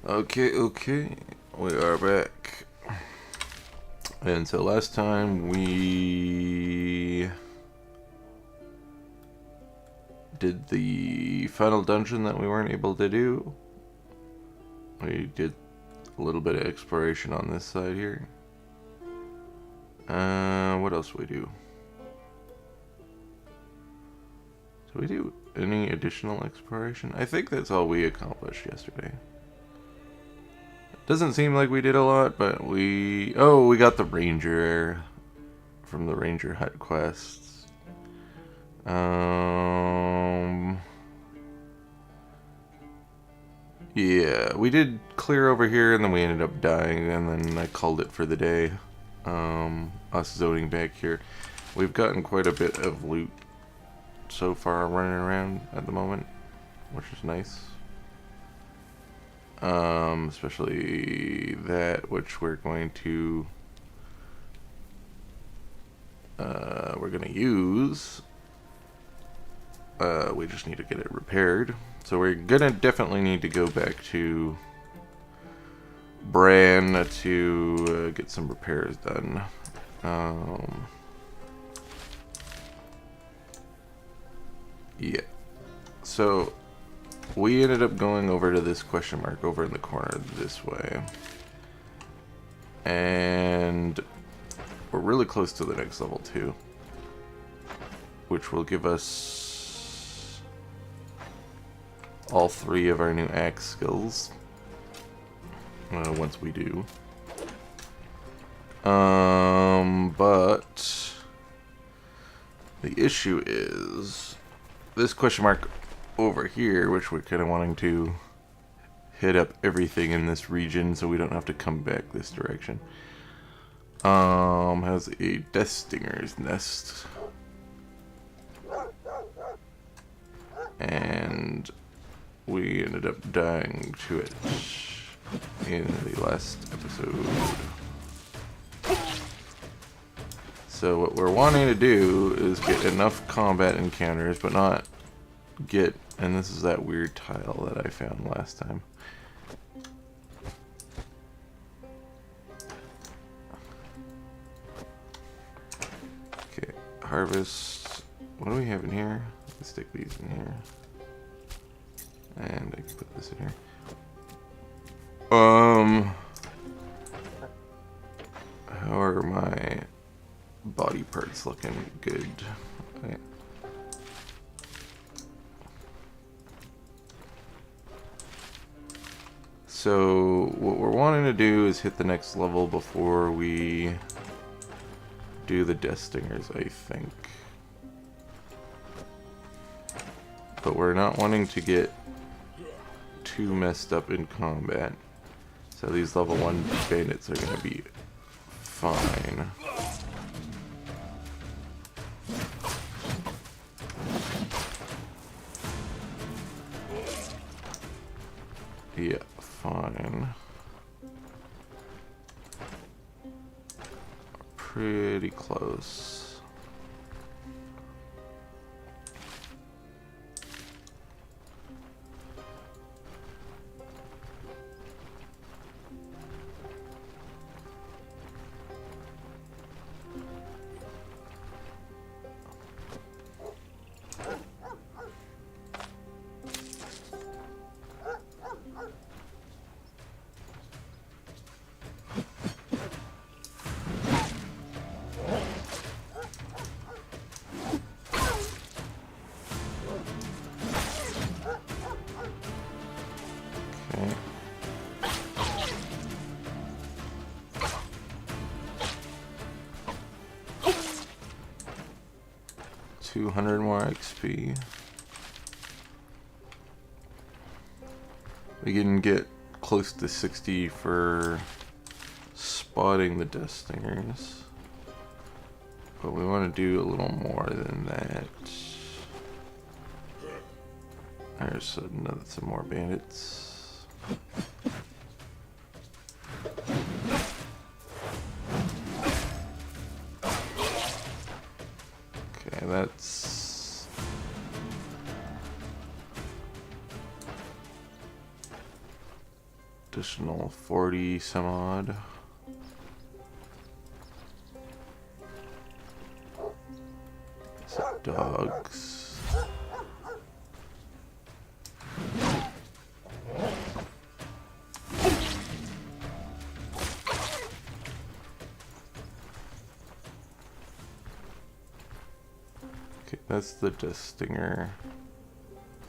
Okay, we are back. And so last time we did the final dungeon that we weren't able to do. We did a little bit of exploration on this side here. What else do we do? Did we do any additional exploration? I think that's all we accomplished yesterday. Doesn't seem like we did a lot, but we got the ranger from the ranger hut quests. Yeah, we did clear over here, and then we ended up dying, and then I called it for the day. Us zoning back here. We've gotten quite a bit of loot so far running around at the moment, which is nice. Especially that which we're going to use. We just need to get it repaired. So we're gonna definitely need to go back to Bran to get some repairs done. Yeah. So we ended up going over to this question mark over in the corner this way. And we're really close to the next level too, which will give us all 3 of our new axe skills once we do. But the issue is this question mark over here, which we're kind of wanting to hit up everything in this region so we don't have to come back this direction. Has a Death Stinger's nest. And we ended up dying to it in the last episode. So what we're wanting to do is get enough combat encounters, but not get, and this is that weird tile that I found last time. Okay, harvest. What do we have in here? Let's stick these in here. And I can put this in here. How are my body parts looking? Good. Okay. So what we're wanting to do is hit the next level before we do the Death Stingers, I think. But we're not wanting to get too messed up in combat. So these level 1 bandits are going to be fine. Yeah, fine. Pretty close. Okay. 200 more XP. We can get close to 60 for spotting the Death Stingers. But we want to do a little more than that. There's some more bandits. Okay, that's Additional 40 some odd. So dogs. Okay, that's the Death Stinger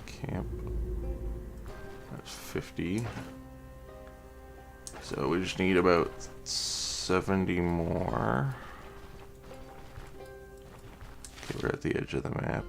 camp. That's 50. So we just need about 70 more. Okay, we're at the edge of the map.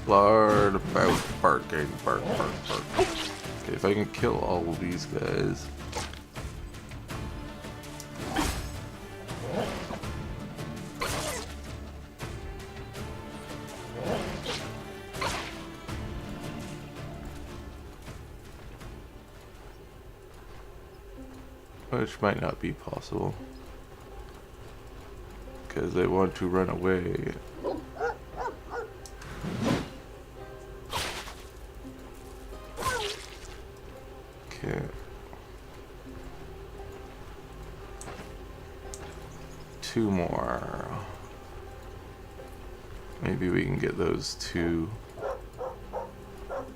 Lord about barking, bark, bark, bark. Okay, if I can kill all of these guys. Which might not be possible. Because they want to run away. Okay. 2 more. Maybe we can get those 2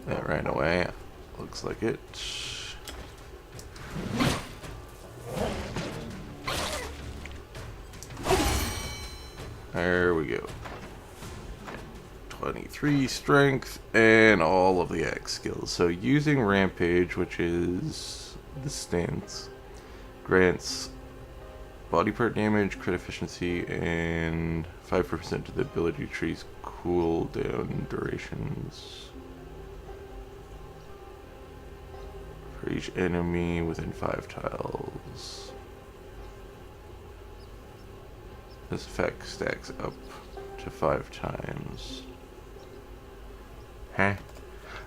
that ran away. Looks like it. There we go. 23 strength and all of the axe skills. So using Rampage, which is the stance, grants body part damage, crit efficiency, and 5% to the ability tree's cooldown durations for each enemy within 5 tiles. This effect stacks up to 5 times. Huh?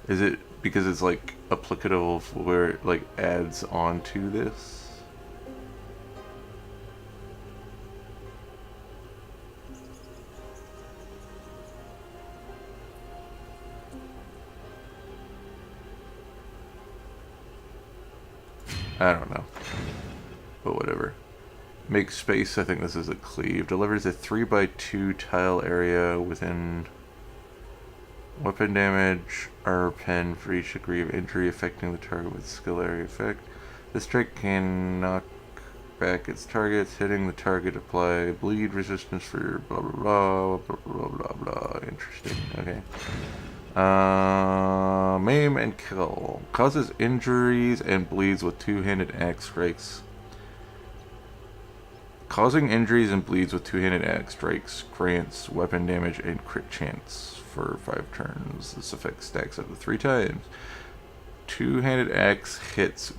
Is it because it's like applicable where it like adds on to this? I don't know. But whatever. Make space, I think this is a cleave. Delivers a 3x2 tile area within weapon damage, armor pen for each degree of injury affecting the target with skill area effect. This trick can knock back its targets, hitting the target, apply bleed resistance for blah blah blah, blah blah blah blah. Interesting, okay. Maim and kill. Causes injuries and bleeds with 2-handed axe strikes. Causing injuries and bleeds with 2-handed axe strikes grants weapon damage and crit chance for 5 turns. This effect stacks up to 3 times. 2-handed axe hits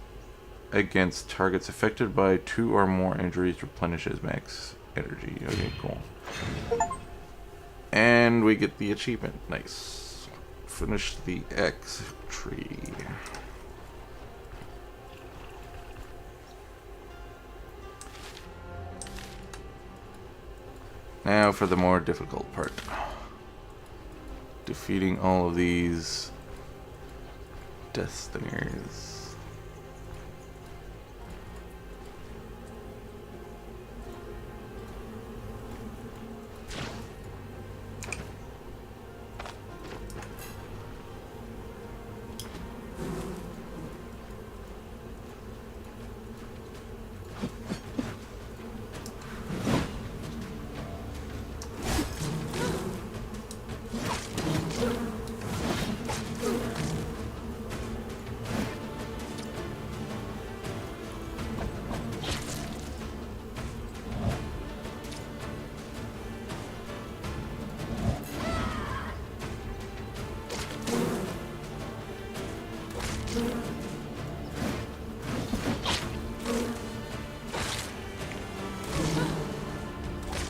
against targets affected by 2 or more injuries replenishes max energy. Okay, cool. And we get the achievement. Nice. Finish the axe tree. Now for the more difficult part. Defeating all of these Death Stingers.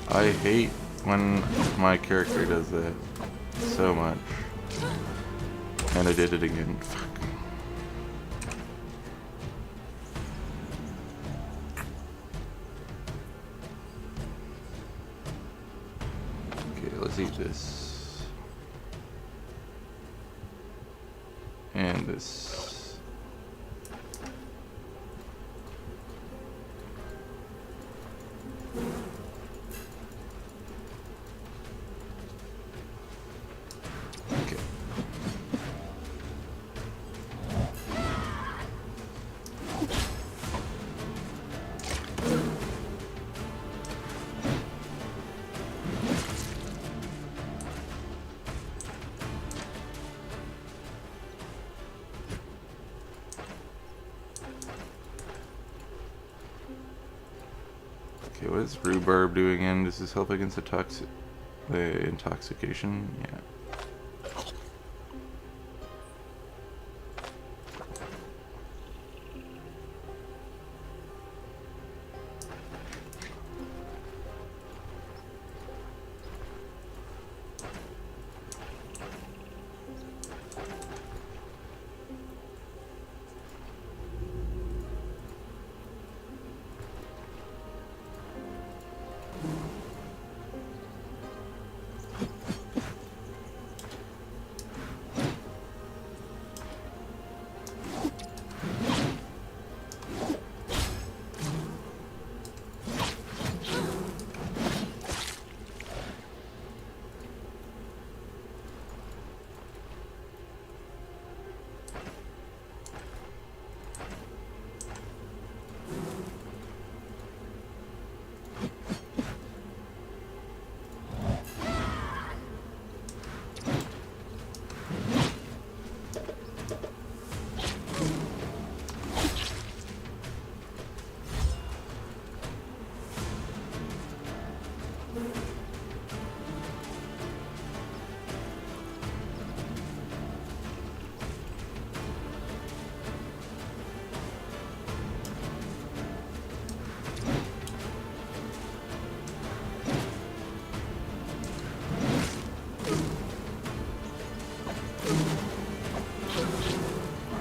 I hate when my character does that. so much. And I did it again. Fuck. Okay, let's eat this. And this. Okay, what does rhubarb do again? Does this help against the intoxication? Yeah.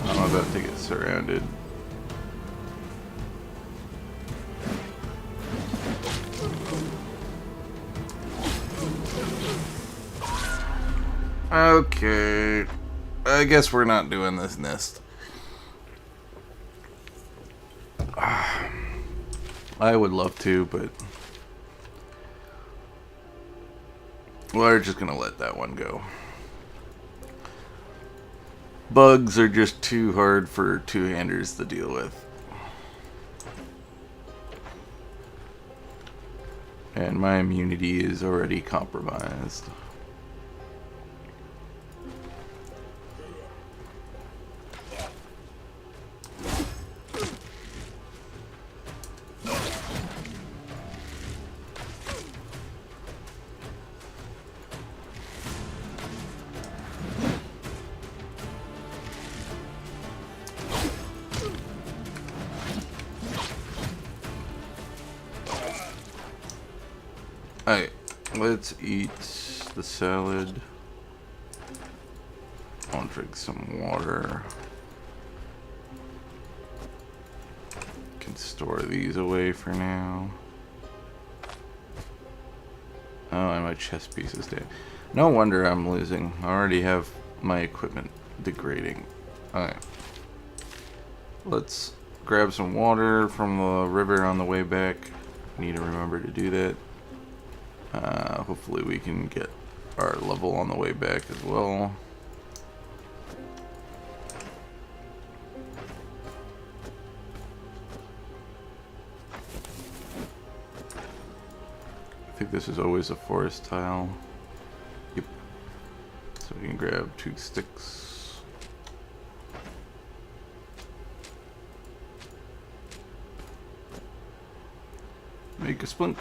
I'm about to get surrounded. Okay. I guess we're not doing this nest. I would love to, but we're just gonna let that one go. Bugs are just too hard for two-handers to deal with. And my immunity is already compromised. Alright, let's eat the salad. I'll drink some water. Can store these away for now. Oh, and my chest piece is dead. No wonder I'm losing. I already have my equipment degrading. Alright. Let's grab some water from the river on the way back. Need to remember to do that. Hopefully we can get our level on the way back as well. I think this is always a forest tile. Yep. So we can grab 2 sticks. Make a splint.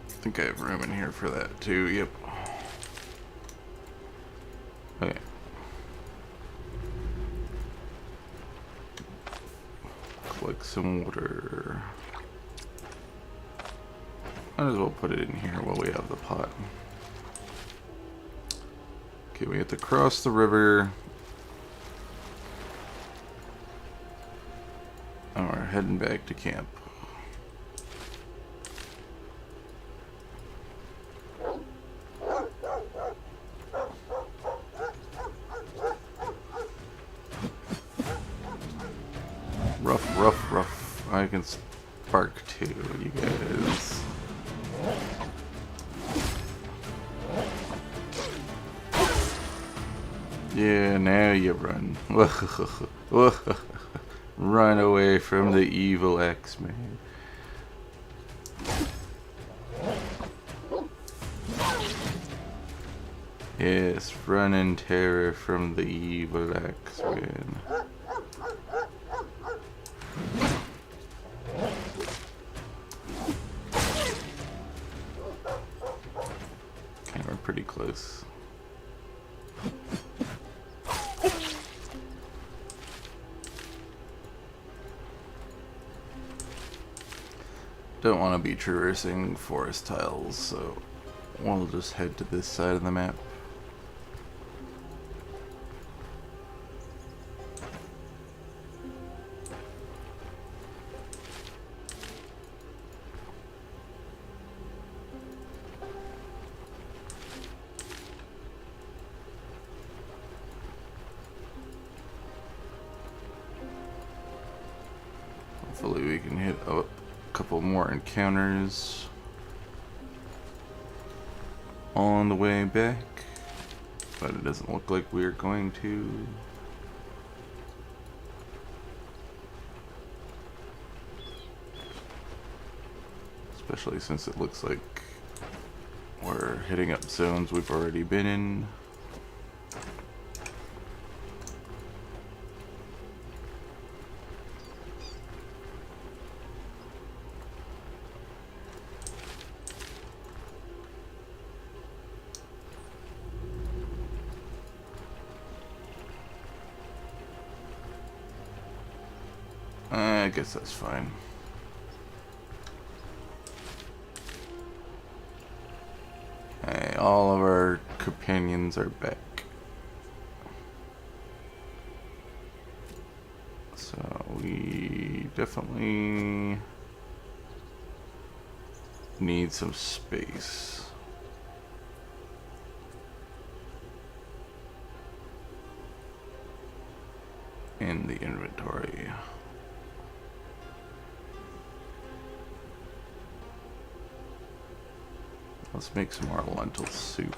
I think I have room in here for that too. Yep. Okay. Collect some water. Might as well put it in here while we have the pot. Okay, we have to cross the river. And we're heading back to camp. Rough. I can spark too, you guys. Yeah, now you run. Run away from the evil X-Man. Yes, run in terror from the evil X-Man. Okay, we're pretty close. Don't want to be traversing forest tiles, so we'll just head to this side of the map. Hopefully we can hit a couple more encounters on the way back, but it doesn't look like we're going to. Especially since it looks like we're hitting up zones we've already been in. I guess that's fine. Hey, all of our companions are back. So we definitely need some space. In the inventory. Let's make some more lentil soup.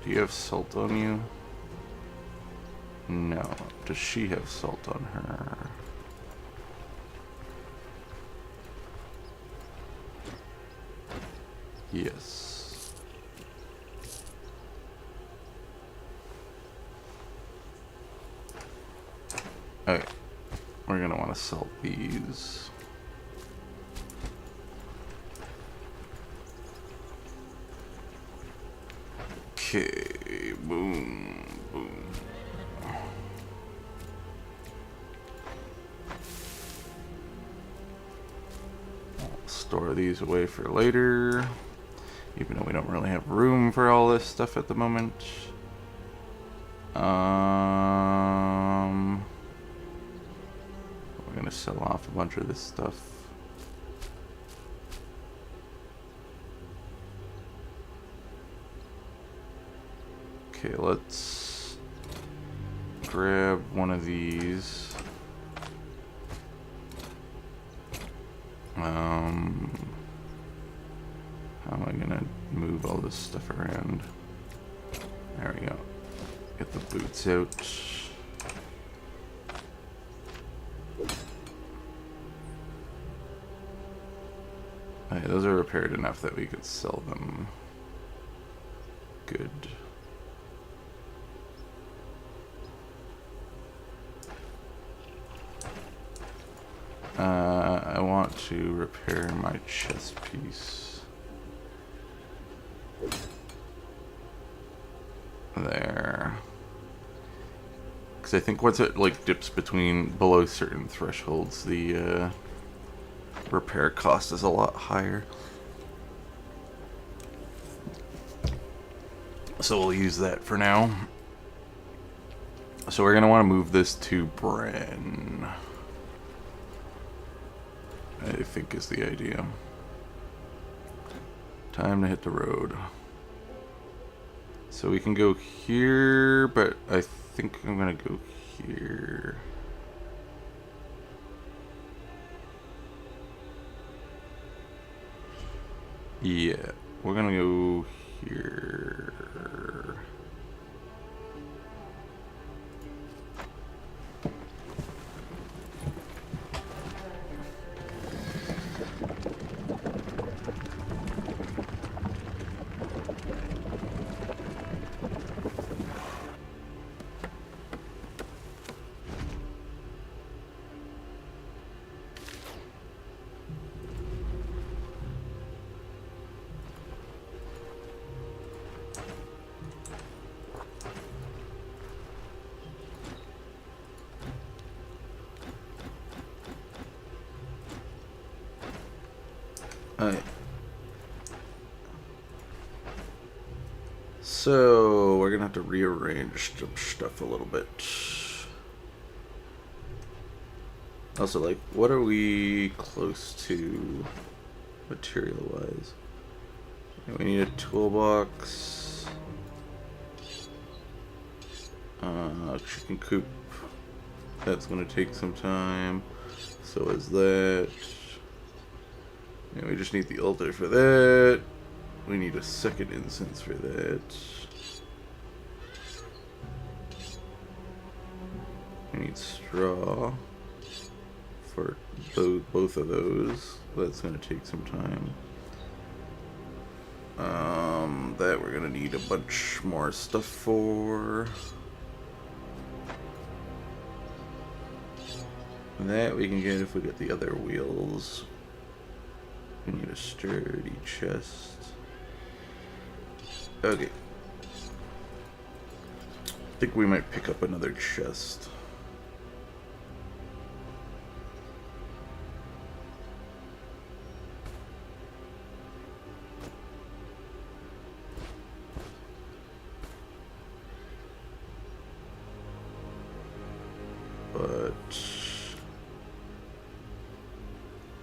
Do you have salt on you? No. Does she have salt on her? Yes. Okay. We're gonna want to salt these. Okay. Boom. Boom. I'll store these away for later. Even though we don't really have room for all this stuff at the moment. We're gonna sell off a bunch of this stuff. Okay, let's grab one of these. How am I gonna move all this stuff around? There we go. Get the boots out. Okay, those are repaired enough that we could sell them. Good. I want to repair my chest piece. There. Because I think once it like dips below certain thresholds, the repair cost is a lot higher. So we'll use that for now. So we're going to want to move this to Bren, I think is the idea. Time to hit the road. So we can go here, but I think I'm going to go here. Yeah, we're going to go here. So we're gonna have to rearrange some stuff a little bit. Also, like, what are we close to material-wise? We need a toolbox. Chicken coop. That's gonna take some time. So is that. And we just need the altar for that. We need a second incense for that. We need straw for both of those. That's going to take some time. That we're going to need a bunch more stuff for. That we can get if we get the other wheels. We need a sturdy chest. Okay. I think we might pick up another chest. But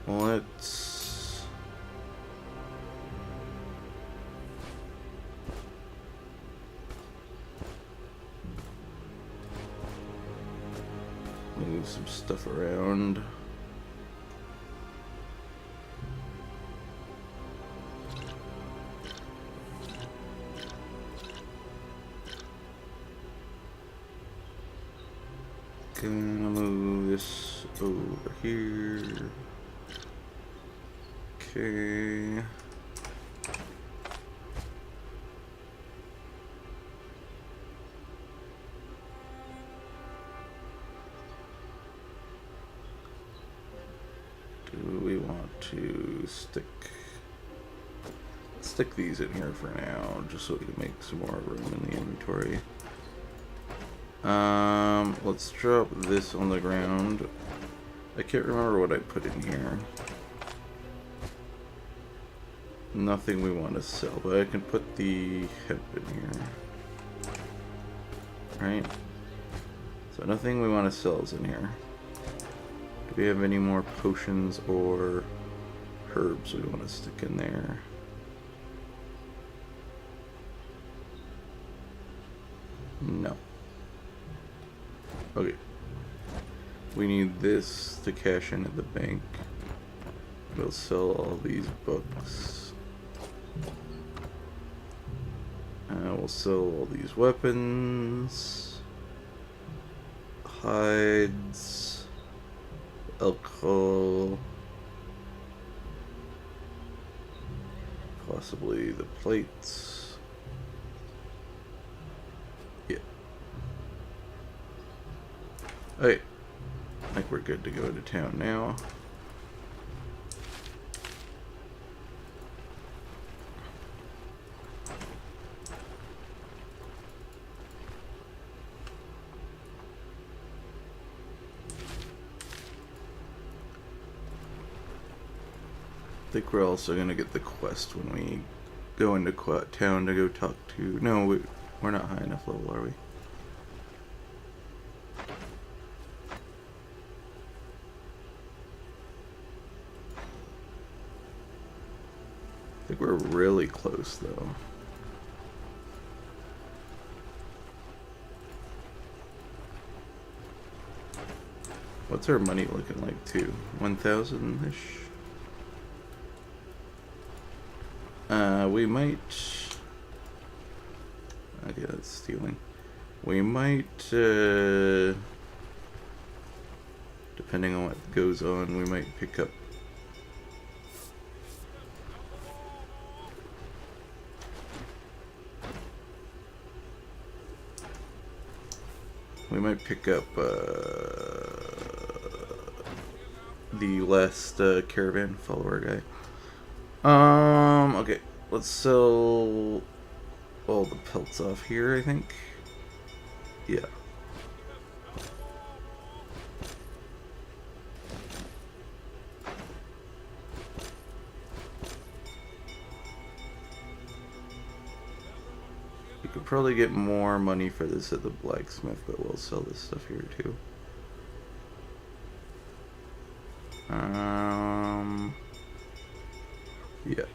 let's move some stuff around. Gonna move this over here. Okay. Do we want to stick these in here for now, just so we can make some more room in the inventory? Let's drop this on the ground. I can't remember what I put in here. Nothing we want to sell, but I can put the hemp in here. Right? So nothing we want to sell is in here. Do we have any more potions or herbs we want to stick in there? No. Okay. We need this to cash in at the bank. We'll sell all these books. We'll sell all these weapons. Hides. Alcohol. Possibly the plates. Yeah. Okay. I think we're good to go to town now. I think we're also gonna get the quest when we go into town to go talk to... No, we're not high enough level, are we? I think we're really close, though. What's our money looking like, too? 1,000-ish? We might... Okay, that's stealing. We might, depending on what goes on, we might pick up... We might pick up, the last, caravan follower guy. Okay. Let's sell all the pelts off here, I think. Yeah. We could probably get more money for this at the blacksmith, but we'll sell this stuff here too. Yeah.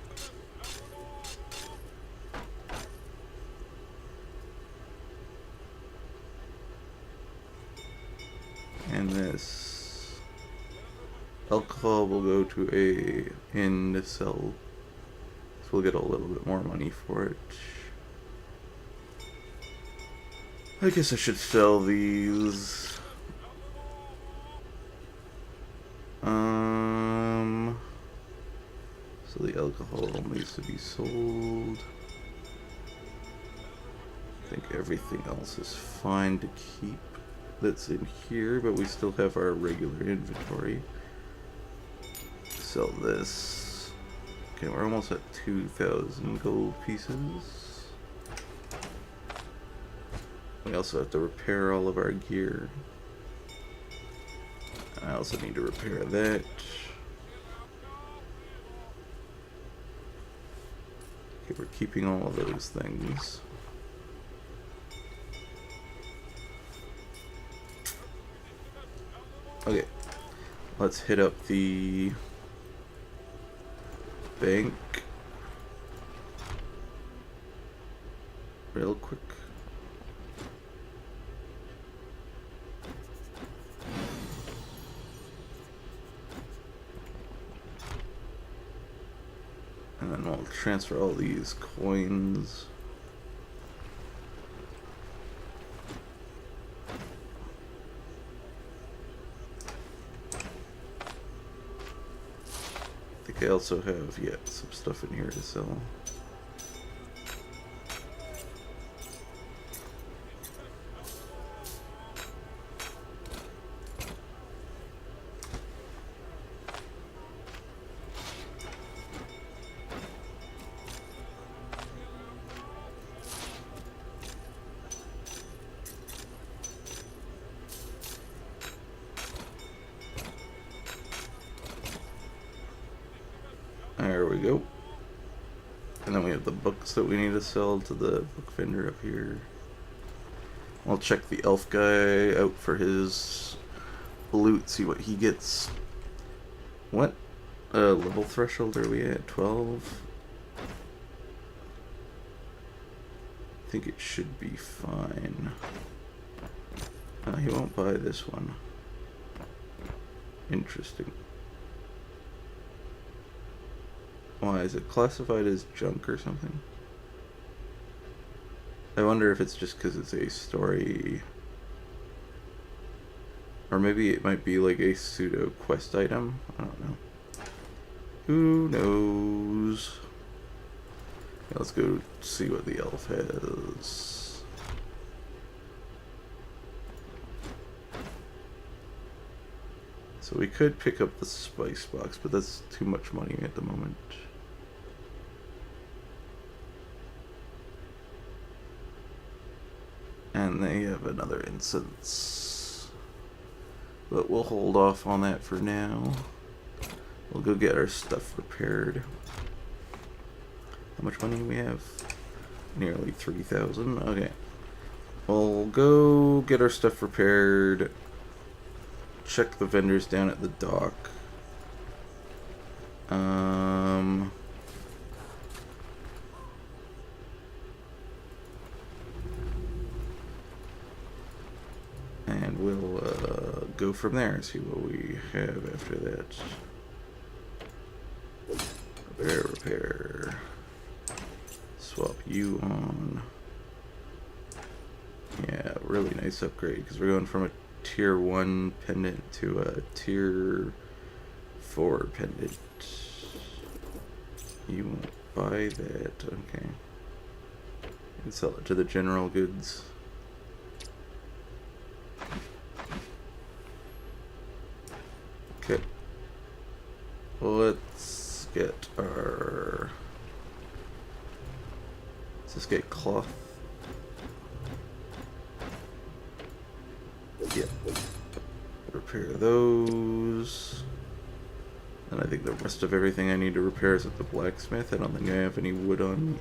And this alcohol will go to a inn to sell, so we'll get a little bit more money for it. I guess I should sell these. So the alcohol needs to be sold. I think everything else is fine to keep that's in here, but we still have our regular inventory. Sell this. Okay, we're almost at 2,000 gold pieces. We also have to repair all of our gear. I also need to repair that. Okay, we're keeping all of those things. Okay, let's hit up the bank real quick. And then we'll transfer all these coins. I think I also have, yeah, some stuff in here to sell. There we go. And then we have the books that we need to sell to the book vendor up here. I'll check the elf guy out for his loot, see what he gets. What level threshold are we at? 12? I think it should be fine. He won't buy this one. Interesting. Why, is it classified as junk or something? I wonder if it's just because it's a story. Or maybe it might be like a pseudo quest item. I don't know. Who knows? Yeah, let's go see what the elf has. So we could pick up the spice box, but that's too much money at the moment. And they have another incense. But we'll hold off on that for now. We'll go get our stuff repaired. How much money do we have? Nearly 3,000. Okay. We'll go get our stuff repaired. Check the vendors down at the dock. And we'll go from there, see what we have after that. Repair. Swap you on. Yeah, really nice upgrade, because we're going from a tier 1 pendant to a tier 4 pendant. You won't buy that, okay. You can sell it to the general goods. Okay. Let's get our... Let's just get cloth. Yeah. Repair those. And I think the rest of everything I need to repair is at the blacksmith. I don't think I have any wood on me.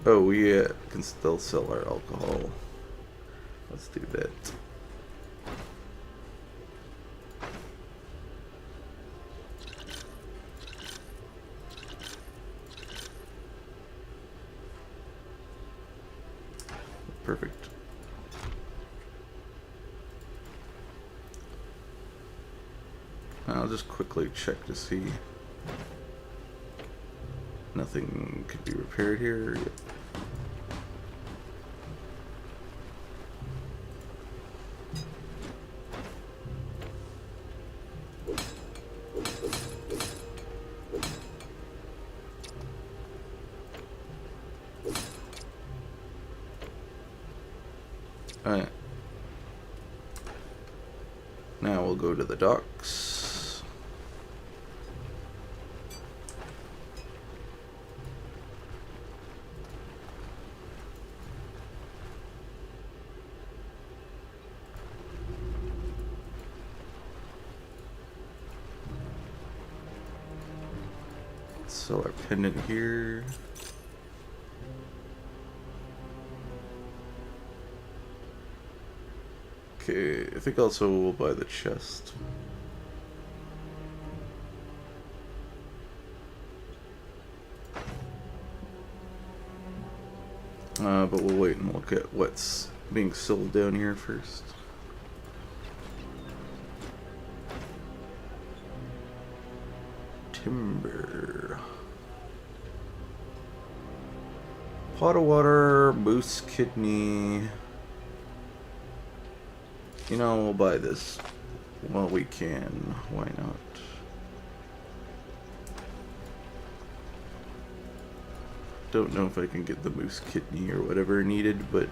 Oh, we can still sell our alcohol. Let's do that. Perfect. I'll just quickly check to see. Nothing could be repaired here. Yep. Alright. Now we'll go to the docks. Sell our pendant here. Okay, I think also we'll buy the chest. But we'll wait and look at what's being sold down here first. Timber. Pot of water, moose kidney. You know, we'll buy this while we can. Why not? Don't know if I can get the moose kidney or whatever needed, but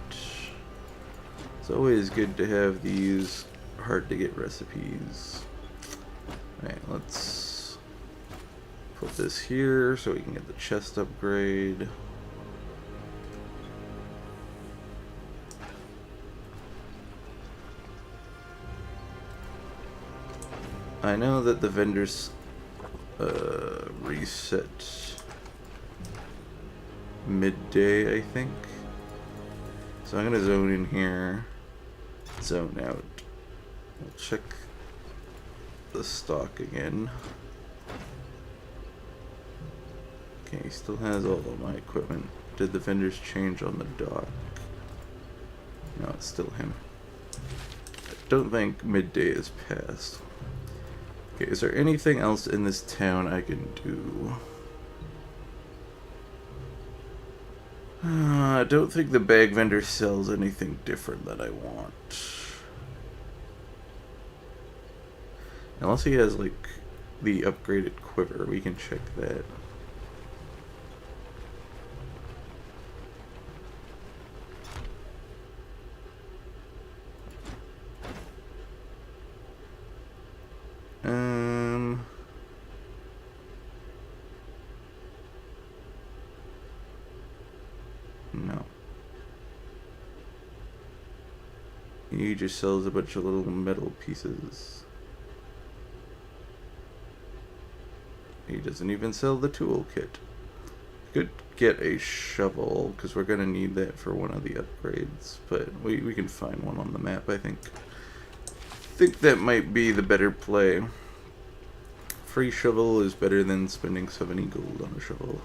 it's always good to have these hard to get recipes. Alright, let's put this here so we can get the chest upgrade. I know that the vendors reset midday, I think. So I'm gonna zone in here, zone out. We'll check the stock again. Okay, he still has all of my equipment. Did the vendors change on the dock? No, it's still him. I don't think midday is passed. Okay, is there anything else in this town I can do? I don't think the bag vendor sells anything different that I want. Unless he has, like, the upgraded quiver. We can check that. No. He just sells a bunch of little metal pieces. He doesn't even sell the toolkit. Could get a shovel, because we're going to need that for one of the upgrades. But we can find one on the map, I think. I think that might be the better play. Free shovel is better than spending 70 gold on a shovel.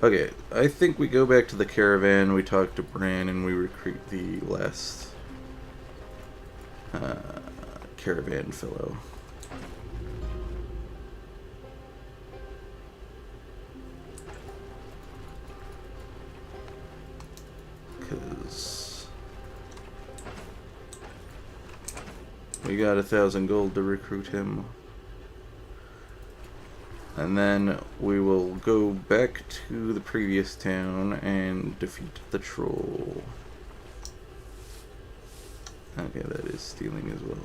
Okay, I think we go back to the caravan, we talk to Bran, and we recruit the last caravan fellow. Because we got 1,000 gold to recruit him. And then we will go back to the previous town and defeat the troll. Okay, that is stealing as well.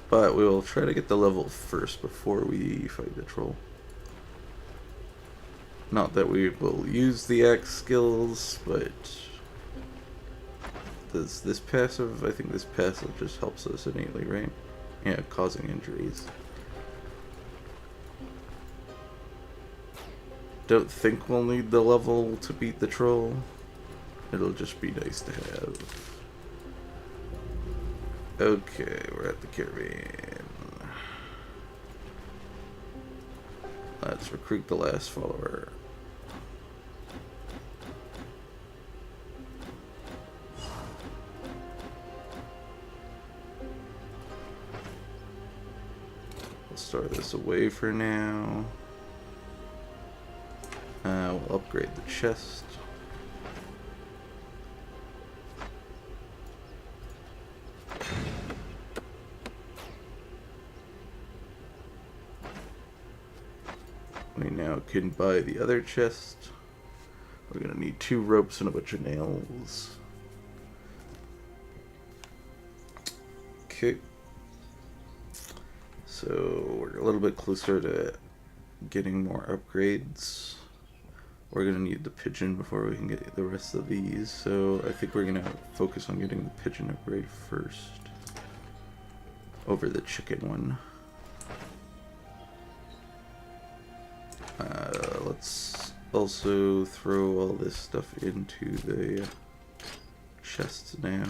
But we will try to get the level first before we fight the troll. Not that we will use the axe skills, but does this passive? I think this passive just helps us innately, right? Yeah, causing injuries. Don't think we'll need the level to beat the troll. It'll just be nice to have. Okay, we're at the caravan. Let's recruit the last follower. We'll store this away for now. We'll upgrade the chest. We now can buy the other chest. We're gonna need 2 ropes and a bunch of nails. Okay. So we're a little bit closer to getting more upgrades. We're gonna need the pigeon before we can get the rest of these, so I think we're gonna focus on getting the pigeon upgrade first over the chicken one. Let's also throw all this stuff into the chests now.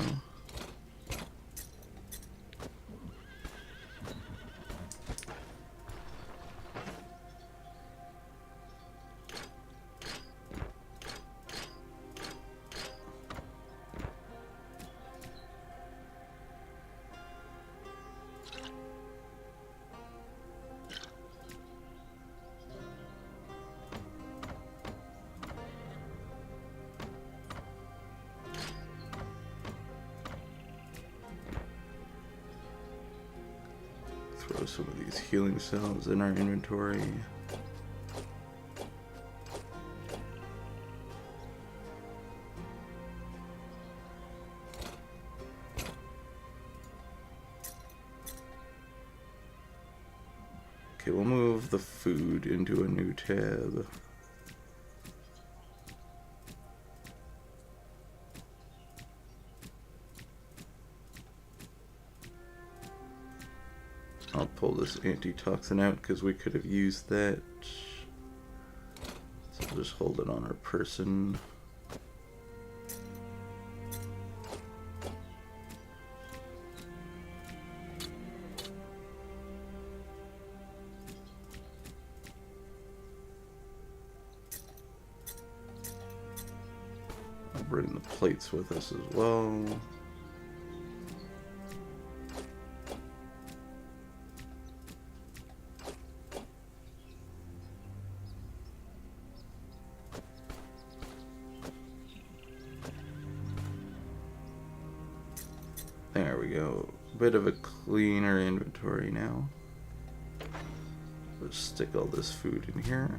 Throw some of these healing cells in our inventory. Okay, we'll move the food into a new tab. I'll pull this antitoxin out because we could have used that. So we'll just hold it on our person. I'll bring the plates with us as well. There we go. Bit of a cleaner inventory now. Let's stick all this food in here.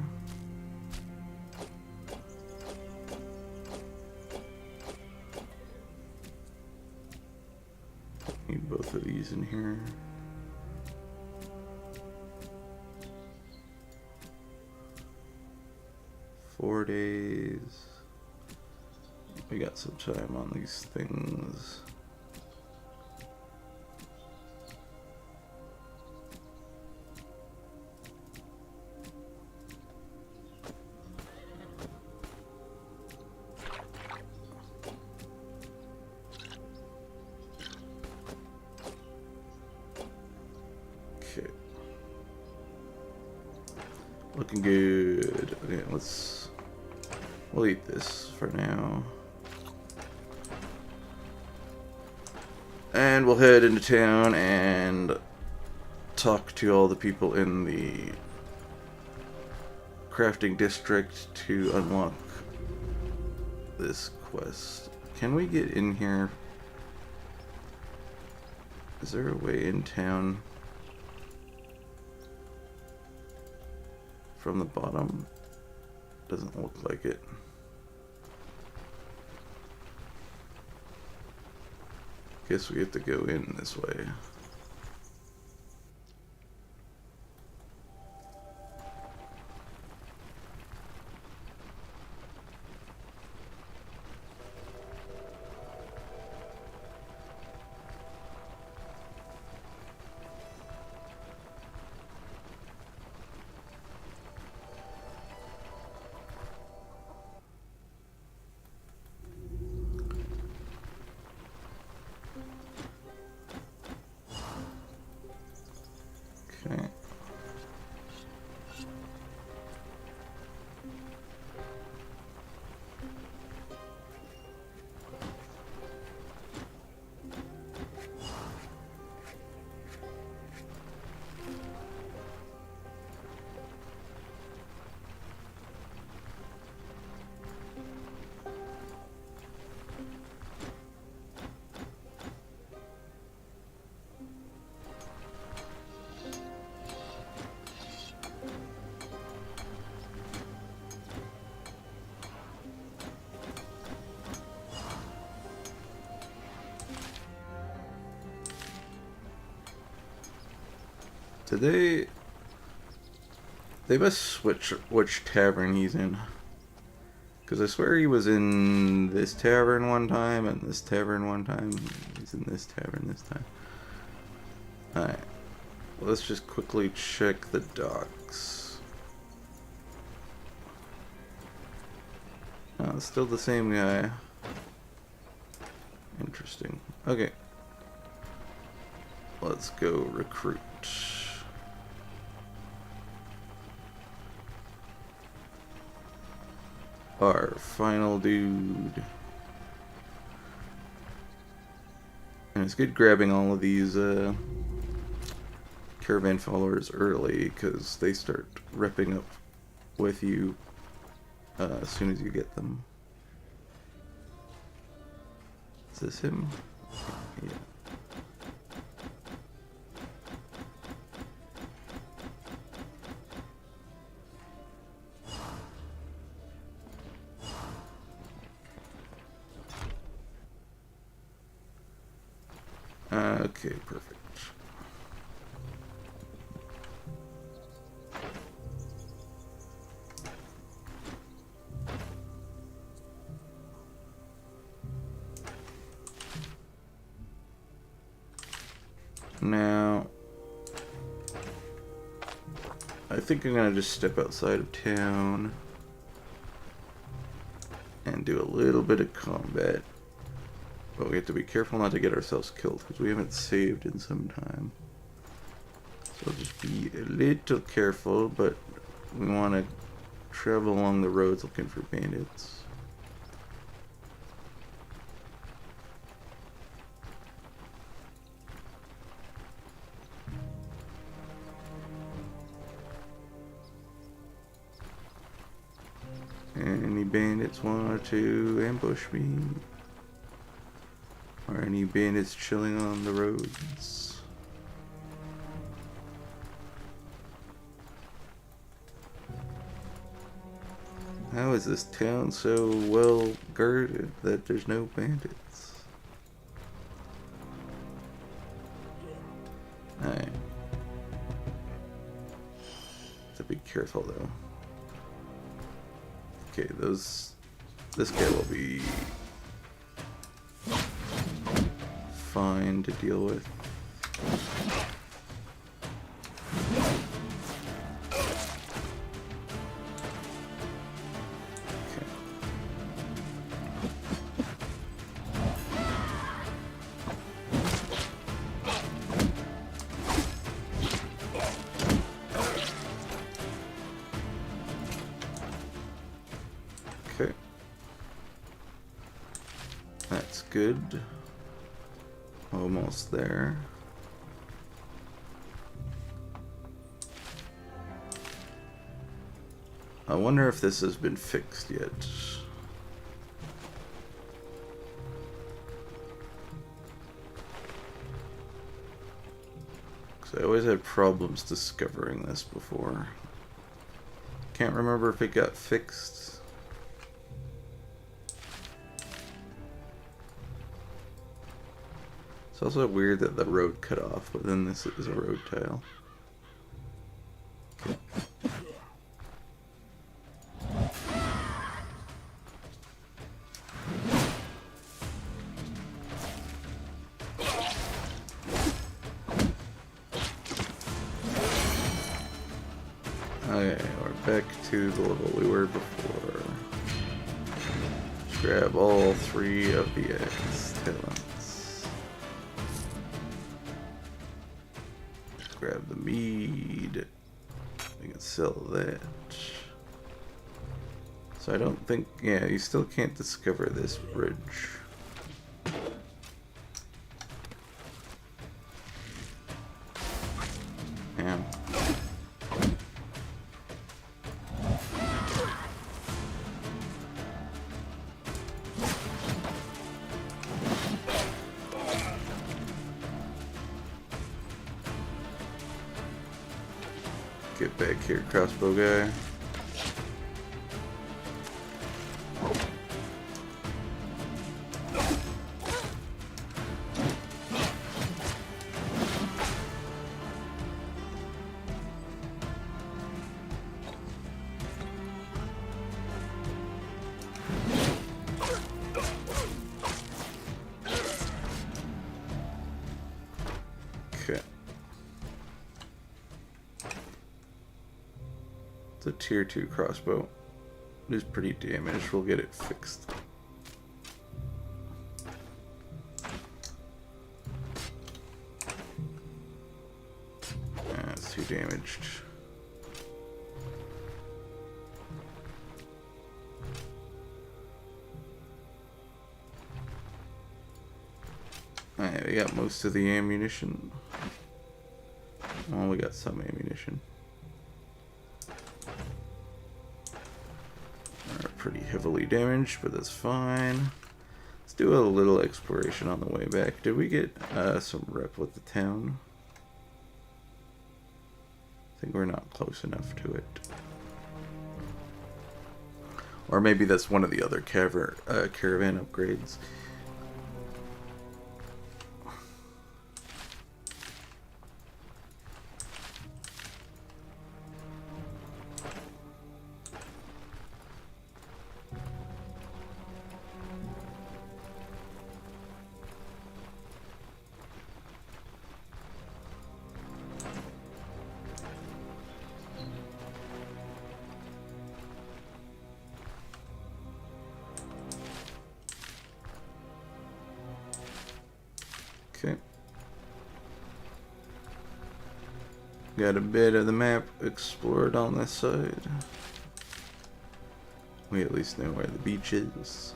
Need both of these in here. Four days. We got some time on these things. Looking good. Okay, we'll eat this for now. And we'll head into town and talk to all the people in the crafting district to unlock this quest. Can we get in here? Is there a way in town from the bottom? Doesn't look like it. Guess we have to go in this way. Okay. Did they must switch which tavern he's in. Because I swear he was in this tavern one time and this tavern one time. He's in this tavern this time. Alright. Let's just quickly check the docks. Oh, it's still the same guy. Interesting. Okay. Let's go recruit. Our final dude. And it's good grabbing all of these caravan followers early, because they start repping up with you as soon as you get them. Is this him? Yeah. Okay, perfect. Now, I think I'm gonna just step outside of town and do a little bit of combat. But we have to be careful not to get ourselves killed, because we haven't saved in some time. So just be a little careful, but we want to travel along the roads looking for bandits. Any bandits want to ambush me? Or any bandits chilling on the roads? How is this town so well guarded that there's no bandits? Alright. Have to be careful though. Okay, this guy will be fine to deal with. Okay. That's good. Almost there. I wonder if this has been fixed yet. Because I always had problems discovering this before. Can't remember if it got fixed. It's also weird that the road cut off, but then this is a road tile. Okay, we're back to the level we were before. Just grab all 3 of the X talents. Just grab the mead. We can sell that. So I don't think, yeah, you still can't discover this bridge. Yeah. Get back here, crossbow guy. Okay. It's a tier 2 crossbow. It is pretty damaged. We'll get it fixed. It's too damaged. Alright, we got most of the ammunition. Well, we got some ammunition. Pretty heavily damaged, but that's fine. Let's do a little exploration on the way back. Did we get some rep with the town? I think we're not close enough to it. Or maybe that's one of the other caravan upgrades. Okay. Got a bit of the map explored on this side. We at least know where the beach is.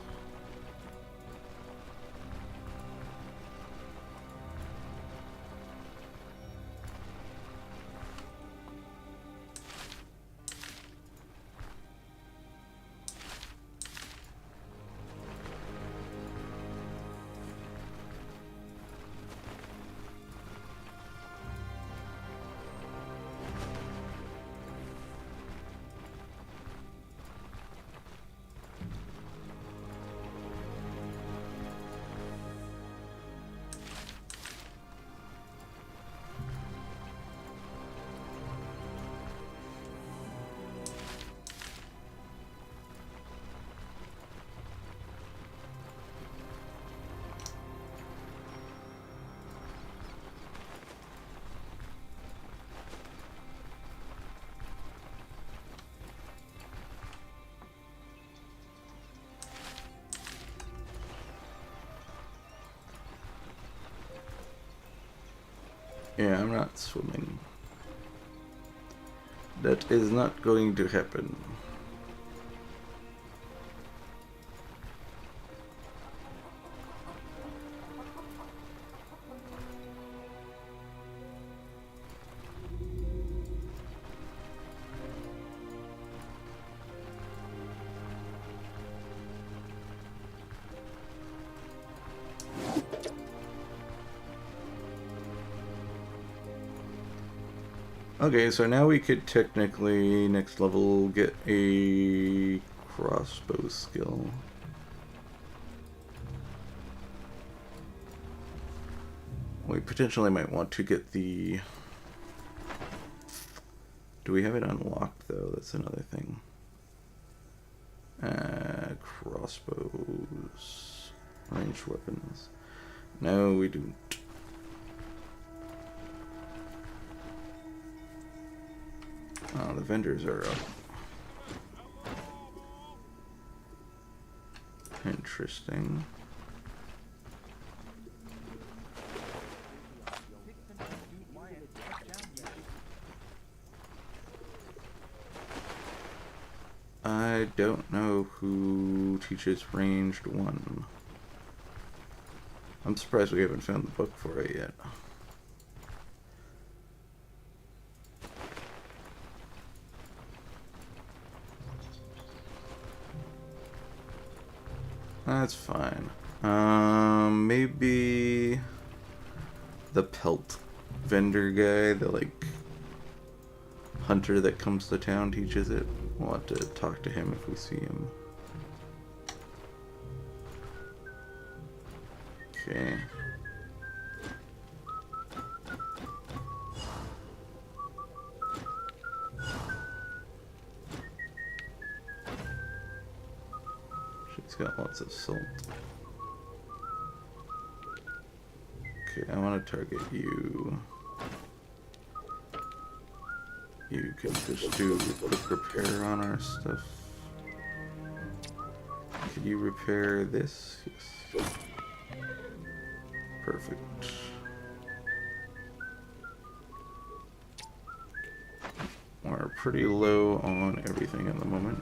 Yeah, I'm not swimming. That is not going to happen. Okay, so now we could technically, next level, get a crossbow skill. We potentially might want to get the... Do we have it unlocked, though? That's another thing. Crossbows. Ranged weapons. No, we don't. Oh, the vendors are up. Interesting. I don't know who teaches ranged one. I'm surprised we haven't found the book for it yet. That's fine. Maybe the pelt vendor guy, the like hunter that comes to town teaches it. We'll have to talk to him if we see him. Okay. She's got lots of salt. Okay, I want to target you. You can just do quick repair on our stuff. Can you repair this? Yes. Perfect. We're pretty low on everything at the moment.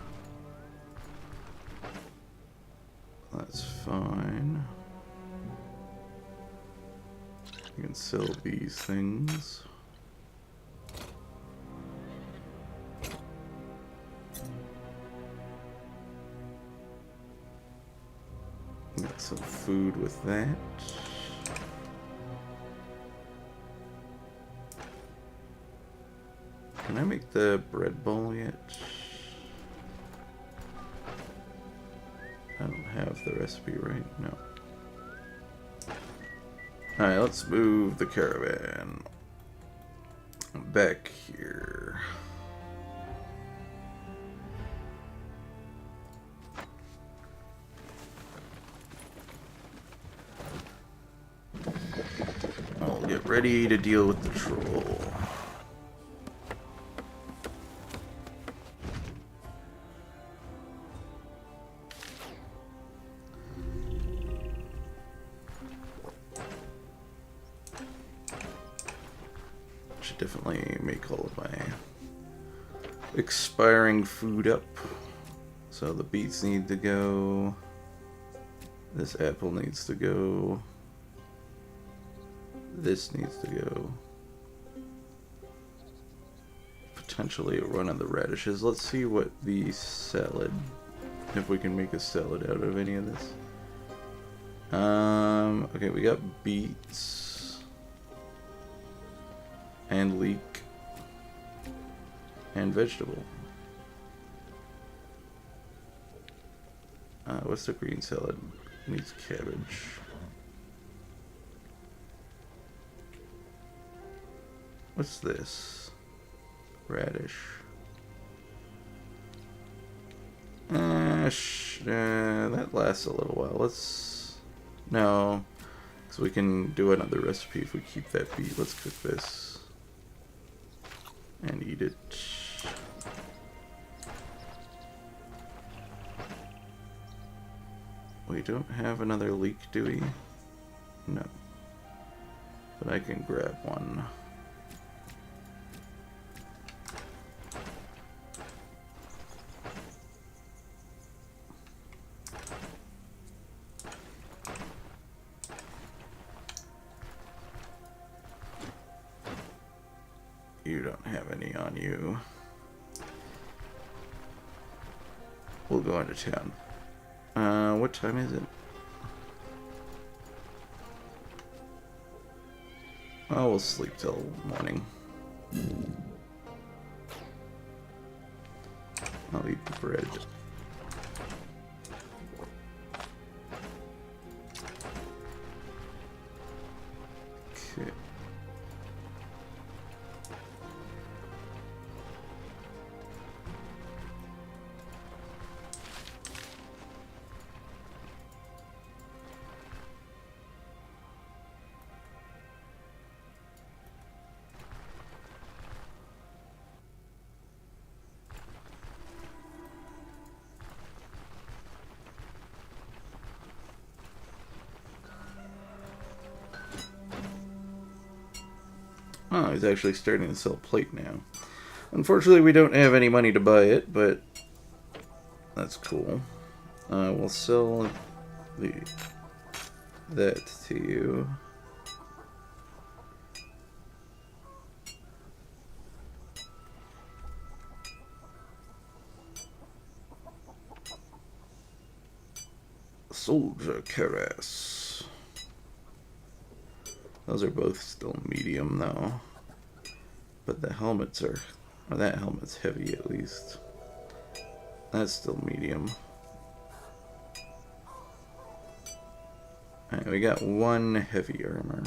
That's fine. You can sell these things. Got some food with that. Can I make the bread bowl yet? I don't have the recipe right now. Alright, let's move the caravan back here. I'll get ready to deal with the troll. Should definitely make all of my expiring food up. So the beets need to go. This apple needs to go. This needs to go. Potentially a run of the radishes. Let's see what the salad, if we can make a salad out of any of this. Okay, we got beets and leek and vegetable. What's the green salad? Needs cabbage. What's this? Radish. That lasts a little while. Let's... No. Because we can do another recipe if we keep that beet. Let's cook this. And eat it. We don't have another leek, do we? No. But I can grab one. You don't have any on you. We'll go into town. What time is it? Oh, we'll sleep till morning. I'll eat the bread. Okay. Oh, he's actually starting to sell plate now. Unfortunately, we don't have any money to buy it, but that's cool. We'll sell that to you. Soldier Keras. Those are both still medium, though. But the helmets are... Or that helmet's heavy, at least. That's still medium. Alright, we got one heavy armor.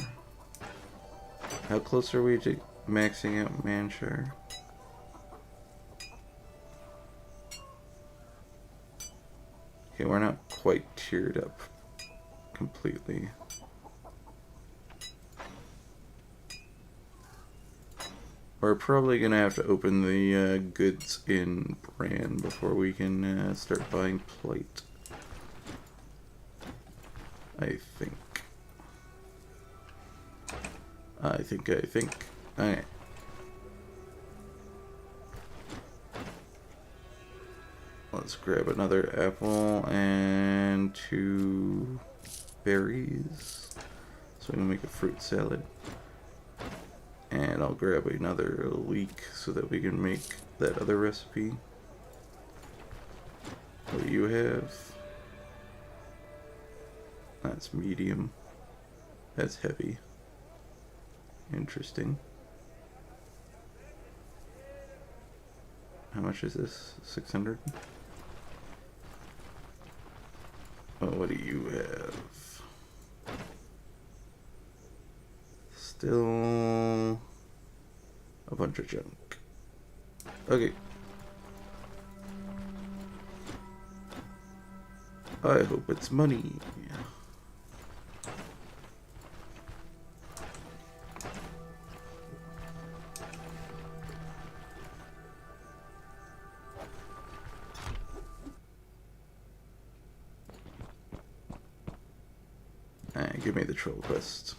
How close are we to maxing out Manshire? Okay, we're not quite tiered up completely. We're probably going to have to open the goods in brand before we can start buying plate. I think. Alright. Let's grab another apple and 2 berries so we can make a fruit salad. And I'll grab another leek so that we can make that other recipe. What do you have? That's medium. That's heavy. Interesting. How much is this? 600? Oh, what do you have? Still a bunch of junk. Okay. I hope it's money. Alright, give me the troll quest.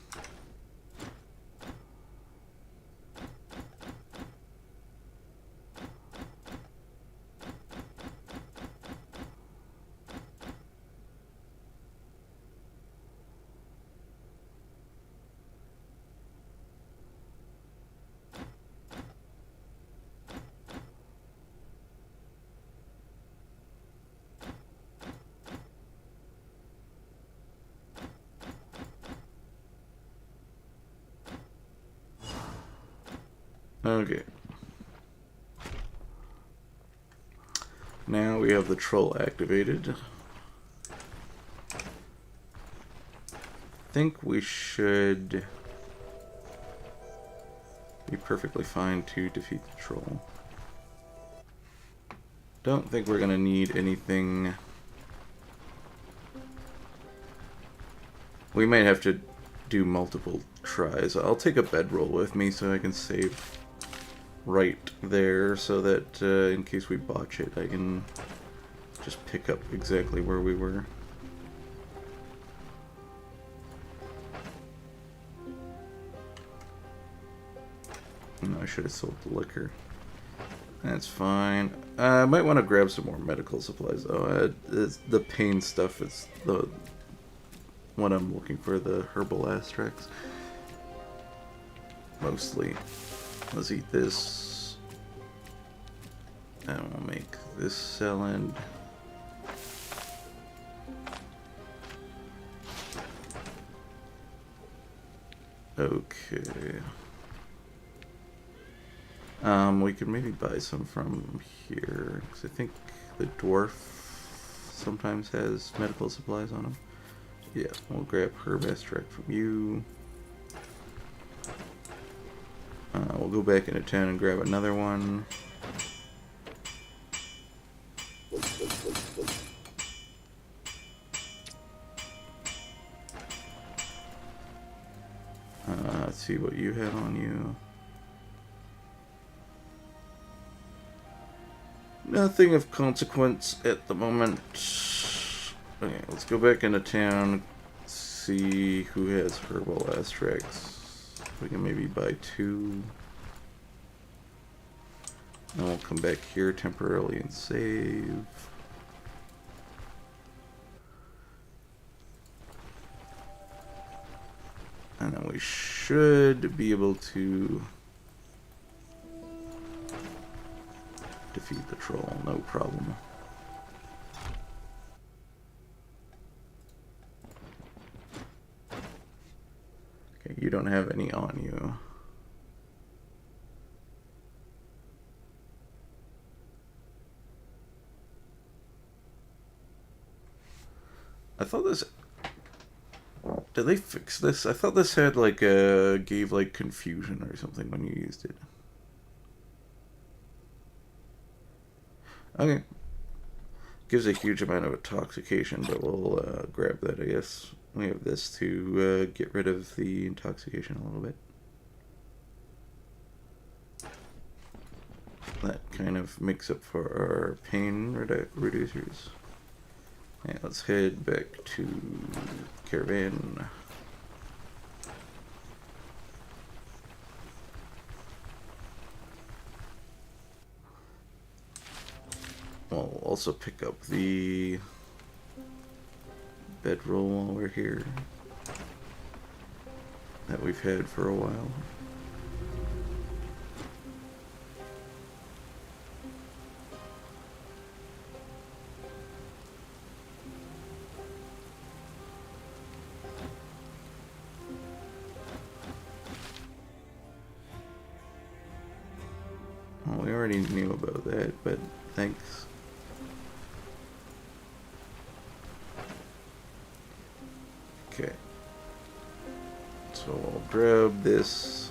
Okay. Now we have the troll activated. I think we should be perfectly fine to defeat the troll. Don't think we're gonna need anything. We might have to do multiple tries. I'll take a bedroll with me so I can save right there so that in case we botch it, I can just pick up exactly where we were. No, I should have sold the liquor. That's fine. I might want to grab some more medical supplies though. The pain stuff is the what I'm looking for, the herbal extracts. Mostly. Let's eat this. And we'll make this salad. Okay. We could maybe buy some from here, because I think the dwarf sometimes has medical supplies on him. Yeah, we'll grab herb extract from you. We'll go back into town and grab another one. Let's see what you have on you. Nothing of consequence at the moment. Okay, let's go back into town, see who has herbal extracts. We can maybe buy 2. Then we'll come back here temporarily and save. And then we should be able to defeat the troll, no problem. Okay, you don't have any on you. I thought this... Did they fix this? I thought this had like gave like confusion or something when you used it. Okay. Gives a huge amount of intoxication, but we'll grab that, I guess. We have this to get rid of the intoxication a little bit. That kind of makes up for our pain reducers. Yeah, let's head back to caravan. We'll also pick up the bedroll while we're here that we've had for a while. Well, we already knew about that, but thanks. Okay. So I'll grab this.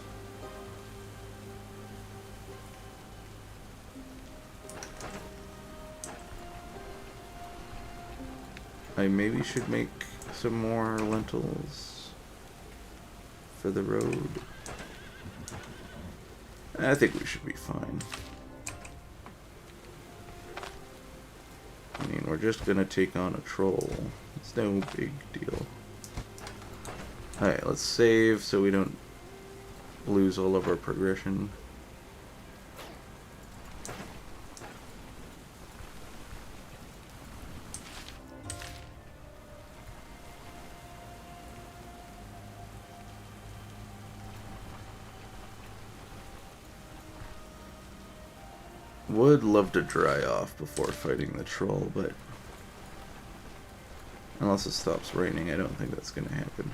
I maybe should make some more lentils for the road. I think we should be fine. I mean, we're just gonna take on a troll. It's no big deal. Alright, let's save so we don't lose all of our progression. Would love to dry off before fighting the troll, but unless it stops raining, I don't think that's gonna happen.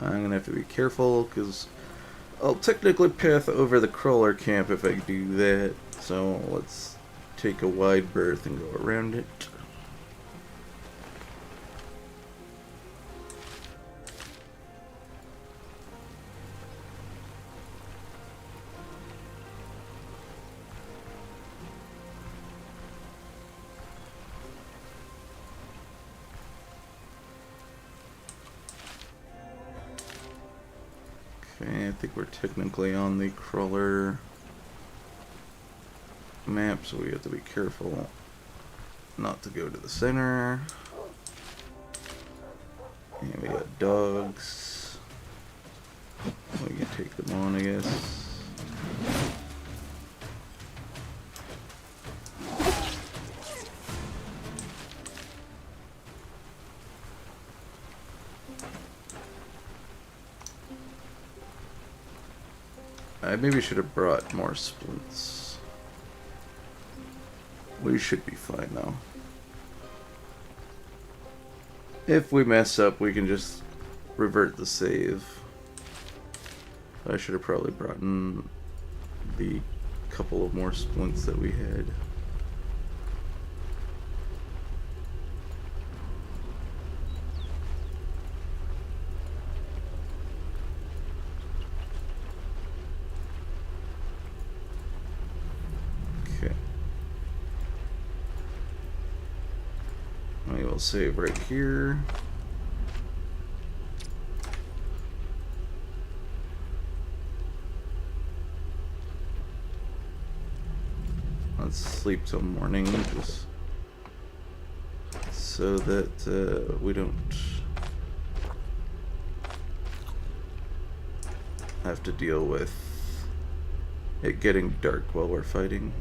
I'm gonna have to be careful because I'll technically path over the crawler camp if I do that. So let's take a wide berth and go around it. Okay, I think we're technically on the crawler map, so we have to be careful not to go to the center. And we got dogs. We can take them on, I guess. I maybe should have brought more splints. We should be fine though. If we mess up, we can just revert the save. I should have probably brought in the couple of more splints that we had. Okay. We will save right here. Let's sleep till morning, just so that we don't have to deal with it getting dark while we're fighting.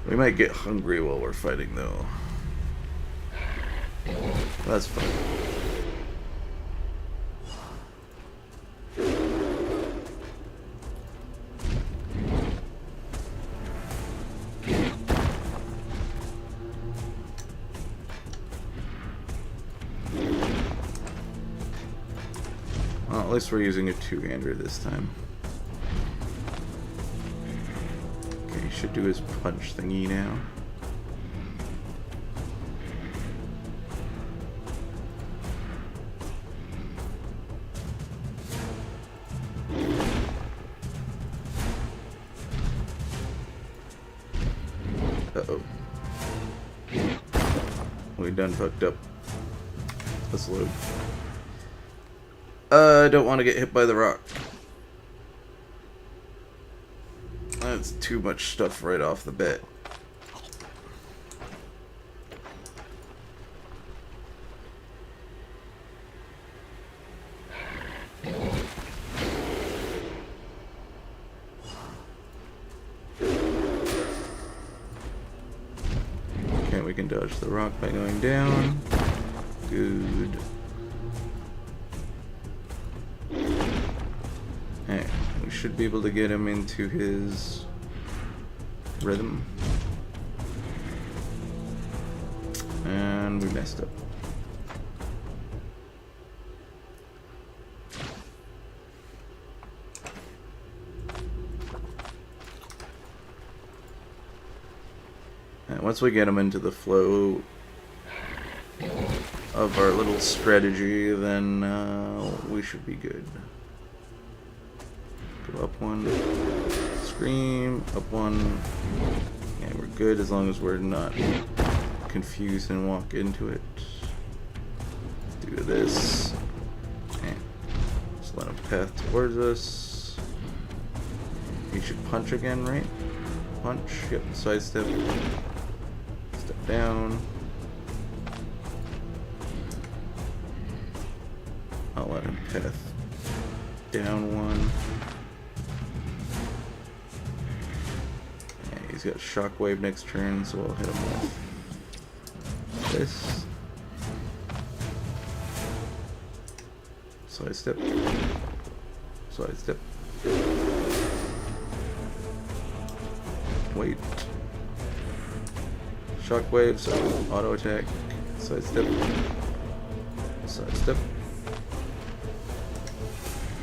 We might get hungry while we're fighting, though. That's fine. Well, at least we're using a two-hander this time. Okay, he should do his punch thingy now. Uh-oh. We done fucked up. Let's load. I don't want to get hit by the rock. That's too much stuff right off the bat. Okay, we can dodge the rock by going down. Good. Alright, we should be able to get him into his rhythm. And we messed up. And once we get him into the flow of our little strategy, then we should be good. Go up one, scream, up one. Yeah, we're good as long as we're not confused and walk into it. Do this. And just let him path towards us. He should punch again, right? Punch, yep, sidestep. Step down. I'll let him path down one. Yeah, he's got shockwave next turn, so I'll hit him with this. Sidestep. Sidestep. Wait. Shockwave, so auto attack. Sidestep. Sidestep.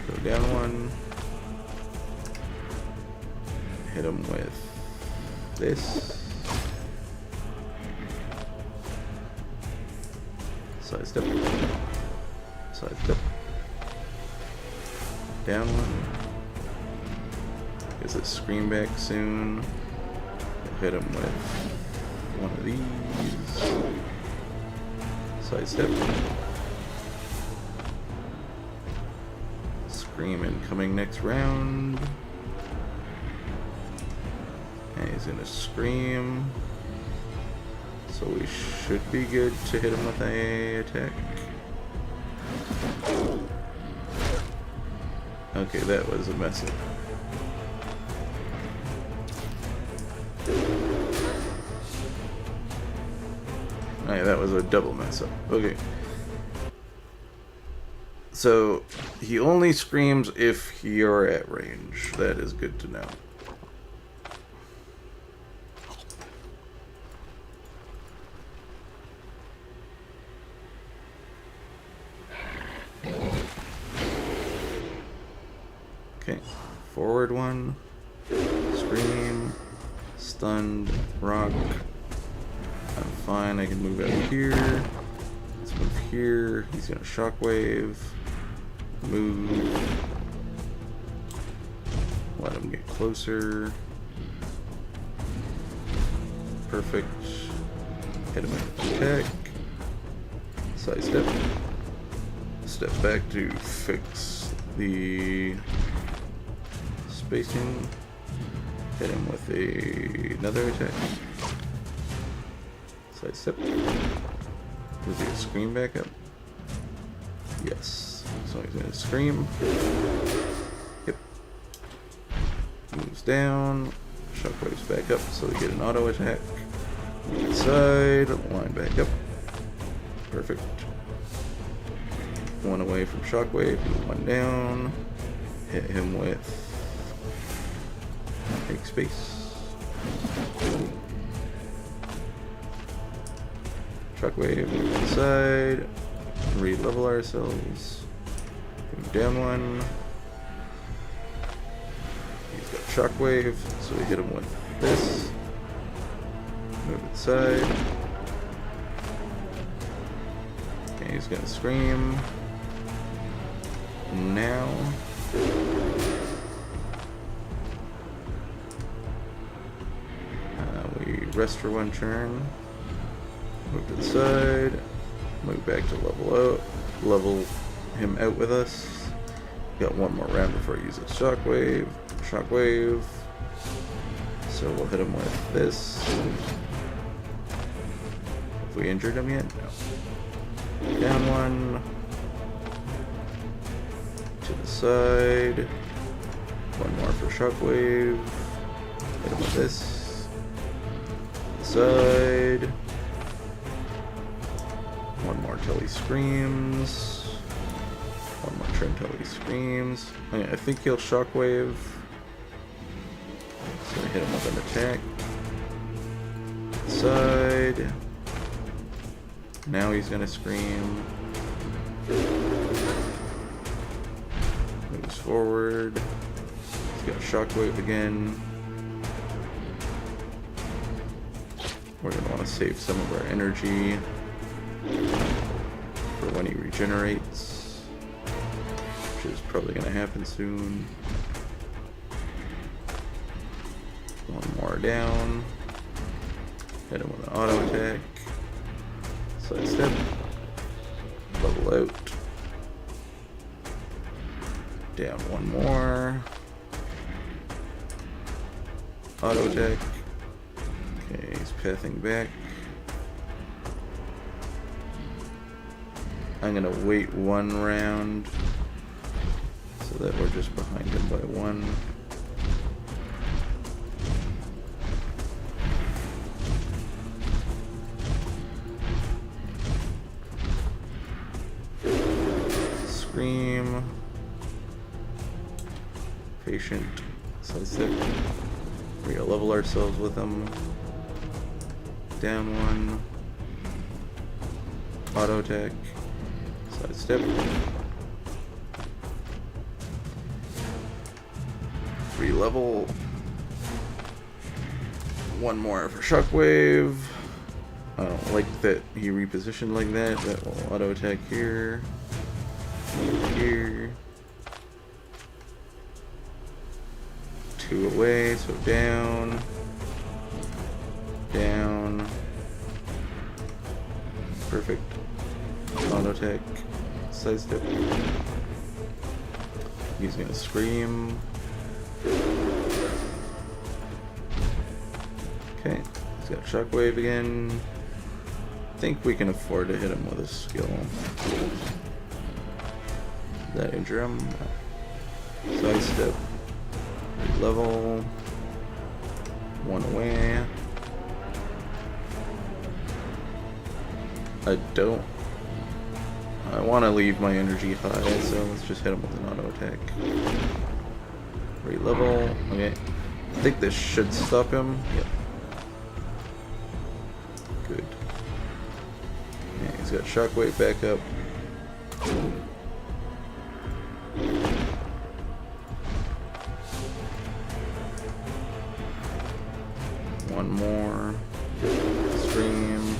Go down one. Hit him with this. Sidestep. Sidestep. Down one. Gets a scream back soon. We'll hit him with one of these. Sidestep. Scream incoming next round. And he's gonna scream. So we should be good to hit him with a attack. Okay, that was a mess up. Oh yeah, that was a double mess up. Okay. So he only screams if you're at range. That is good to know. Okay, forward one, scream, stunned, rock. I'm fine, I can move out here. Let's move here. He's gonna shockwave. Move. Let him get closer. Perfect. Hit him with attack. Side step. Step back to fix the spacing. Hit him with another attack. Side step. Does he scream back up? Yes. So he's gonna scream. Yep. Moves down. Shockwaves back up so they get an auto attack. Inside. Line back up. Perfect. One away from shockwave. One down. Hit him with make space. Shockwave. Move inside. Re-level ourselves. Move down one. He's got shockwave, so we hit him with this. Move inside. Okay, he's gonna scream. Now. We rest for one turn. Move to the side. Move back to level him out with us. Got one more round before he uses shockwave. Shockwave. So we'll hit him with this. Have we injured him yet? No. Down one. To the side. One more for shockwave. Hit him with this. Side. One more till he screams. One more turn till he screams. I think he'll shockwave. So I hit him with an attack. Side. Now he's gonna scream. Moves forward. He's got shockwave again. We're gonna want to save some of our energy for when he regenerates, which is probably going to happen soon. One more down. Hit him with an auto attack. Side step. Level out. Down one more. Auto attack. Okay, he's pathing back. I'm gonna wait one round so that we're just behind him by one. Scream. Patient. Side step. We're gonna level ourselves with him. Down one. Auto attack. Side step. Re-level. One more for shockwave. I don't like that he repositioned like that. That will auto attack here. Here. Two away, so down. Down. Perfect. Auto attack. Side step. He's gonna scream. Okay, he's got shockwave again. I think we can afford to hit him with a skill. Did that injure him? Side step. Level. One away. I don't I want to leave my energy high, so let's just hit him with an auto attack. Re-level. Okay. I think this should stop him. Yep. Good. Okay, he's got shockwave back up. One more. Stream.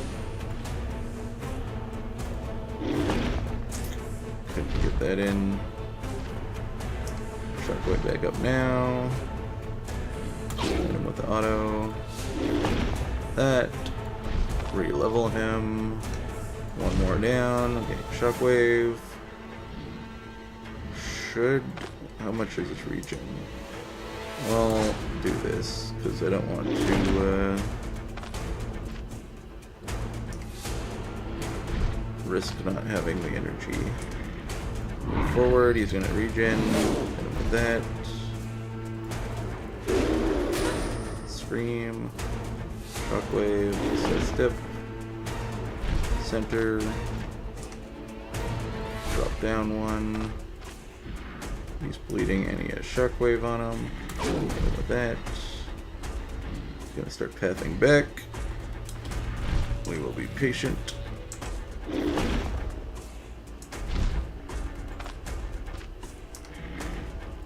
Couldn't get that in. Shockwave back up now. Hit him with the auto. That. Re-level him. One more down. Okay, shockwave. Should. How much is this regen? Well, do this because I don't want to risk not having the energy. Move forward. He's gonna regen. Hit him with that. Scream. Shockwave. Sidestep. Center. Drop down one. He's bleeding and he has shockwave on him. With that. He's gonna start pathing back. We will be patient.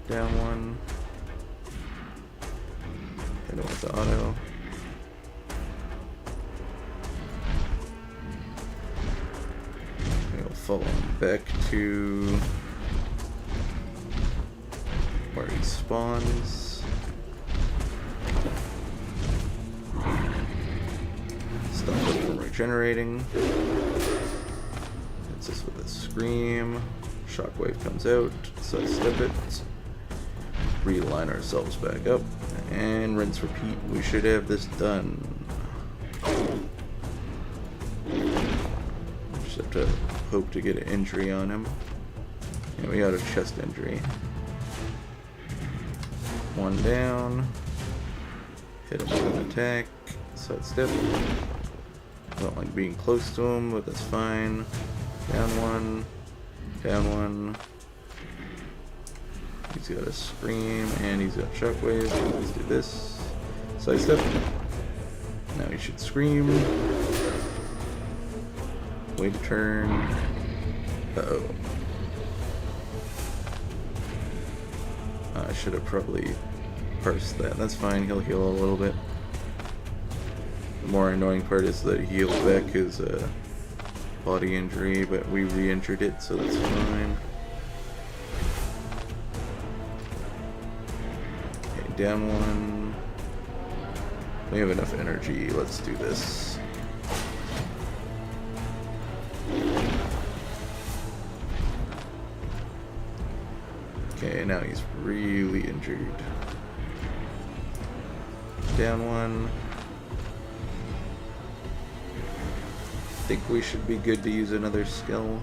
Down one. Hit him with the auto. We'll follow him back to where he spawns. Stop him from regenerating. Hits us with a scream. Shockwave comes out. Sidestep it. Realign ourselves back up. And rinse repeat. We should have this done. Just have to hope to get an injury on him. And we got a chest injury. One down. Hit him with an attack. Sidestep. Don't like being close to him, but that's fine. Down one. Down one. He's got a scream and he's got shockwave. Let's do this. Sidestep. Now he should scream. Wait a turn. Uh-oh. I should have probably parsed that. That's fine, he'll heal a little bit. The more annoying part is that he heals back his body injury, but we re-injured it, so that's fine. Okay, down one. We have enough energy, let's do this. Okay, now he's really injured. Down one. I think we should be good to use another skill.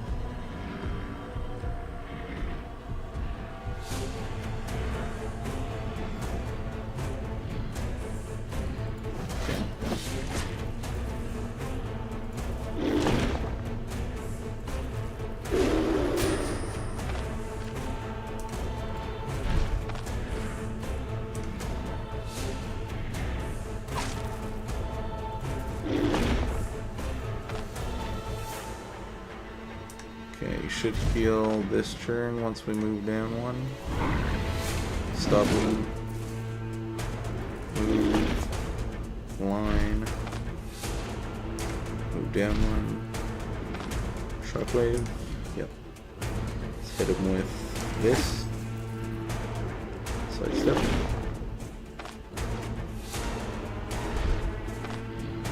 Okay, you should heal this turn once we move down one. Stop him. Move. Line. Move down one. Shockwave. Yep. Let's hit him with this. Sidestep.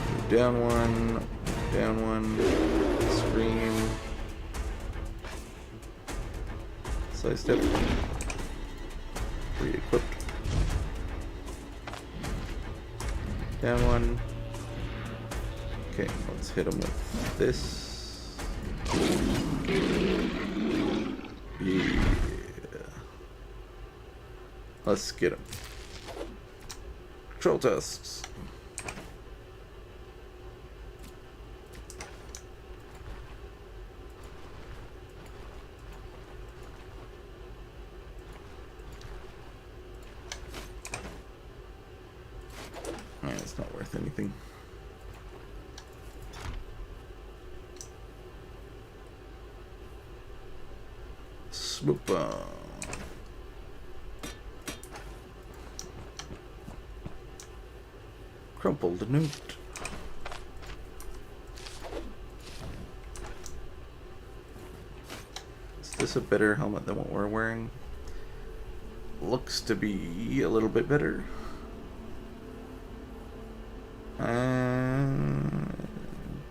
Move down one. Down one. Scream. Sidestep. Re-equipped. Down one. Okay, let's hit him with this. Yeah. Let's get him. Control tests. anything. Swoop on. Crumpled note. Is this a better helmet than what we're wearing? Looks to be a little bit better.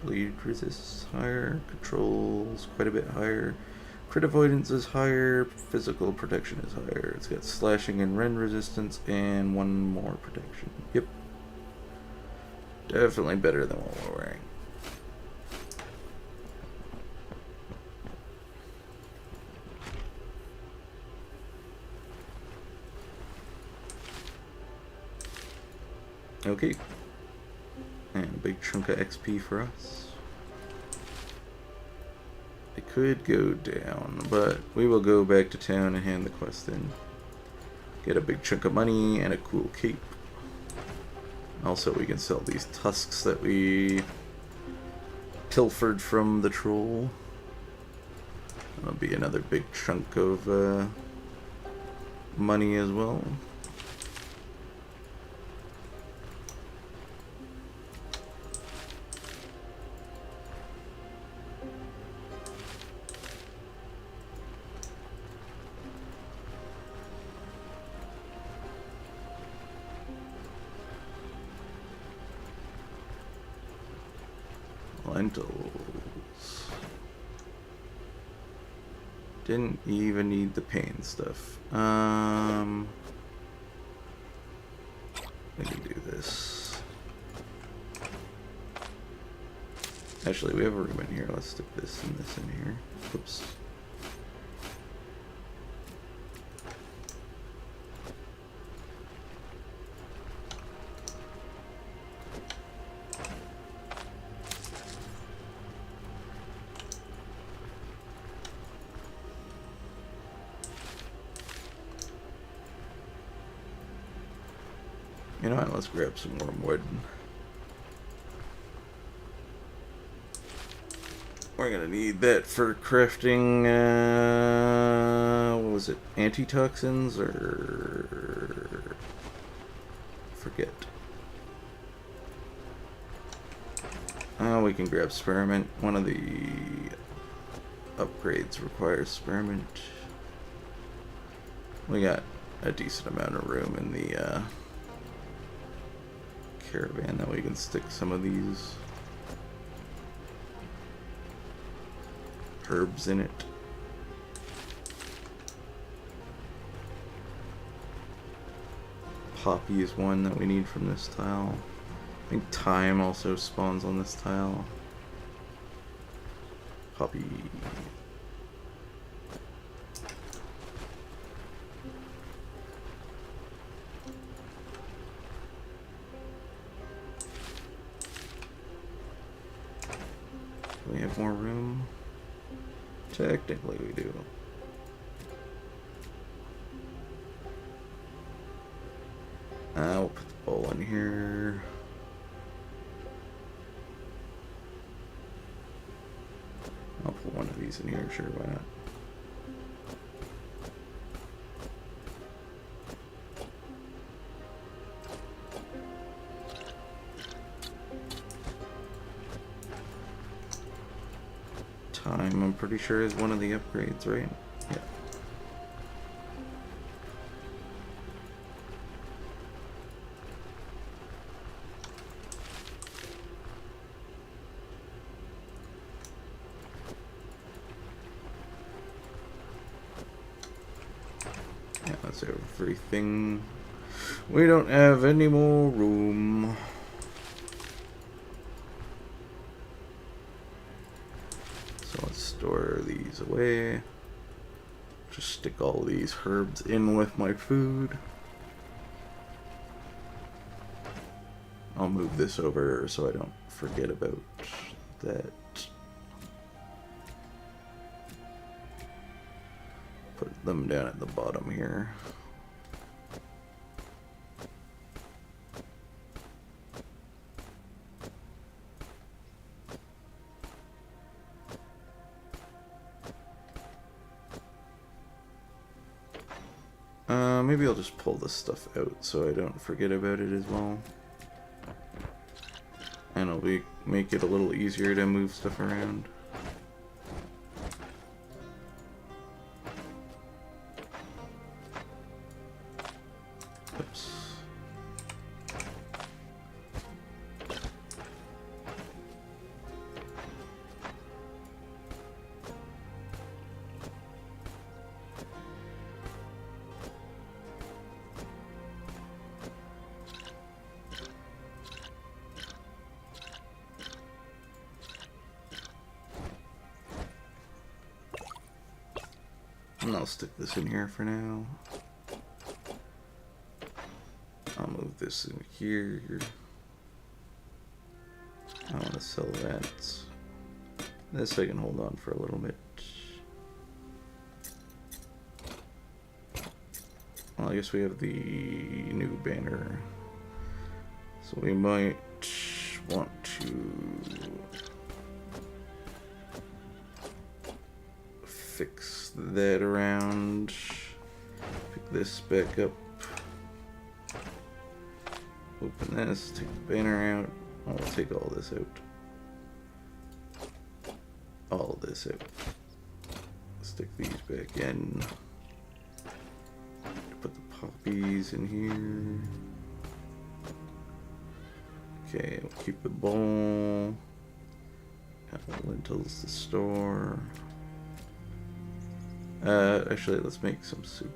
Bleed resist higher. Controls quite a bit higher. Crit avoidance is higher. Physical protection is higher. It's got slashing and rend resistance and one more protection. Yep. Definitely better than what we're wearing. Okay. And a big chunk of XP for us. It could go down, but we will go back to town and hand the quest in. Get a big chunk of money and a cool cape. Also, we can sell these tusks that we pilfered from the troll. That'll be another big chunk of money as well. Lentils. Didn't even need the pain stuff. We can do this. Actually, we have a room in here. Let's stick this and this in here. Oops. You know what? Let's grab some more wood. We're gonna need that for crafting, what was it? Antitoxins or... forget. We can grab spearmint. One of the upgrades requires spearmint. We got a decent amount of room in the, caravan that we can stick some of these herbs in it. Poppy is one that we need from this tile. I think thyme also spawns on this tile. Poppy. Do we have more room? Technically we do. We'll put the bowl in here. I'll put one of these in here, sure, why not? Time, I'm pretty sure, is one of the upgrades, right? Yeah. Yeah, that's everything. We don't have any more room. So let's store these away. Just stick all these herbs in with my food. I'll move this over so I don't forget about that. Put them down at the bottom here. Maybe I'll just pull this stuff out so I don't forget about it as well. And it'll make it a little easier to move stuff around. Oops. And I'll stick this in here for now. I'll move this in here. I want to sell that. This I can hold on for a little bit. Well, I guess we have the new banner. So we might want to fix that around. Pick this back up. Open this, take the banner out. I'll take all this out. All this out. Stick these back in. Put the poppies in here. Okay, we'll keep the bowl. Lentils to store. Actually, let's make some soup.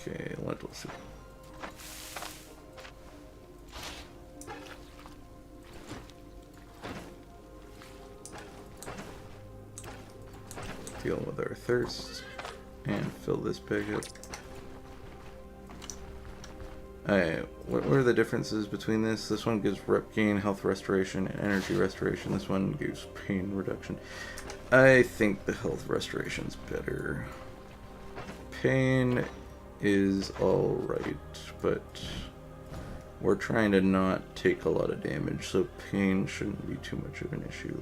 Okay, lentil soup. Deal with our thirst and fill this bag up. What are the differences between this? This one gives rep gain, health restoration, and energy restoration. This one gives pain reduction. I think the health restoration's better. Pain is alright, but we're trying to not take a lot of damage, so pain shouldn't be too much of an issue.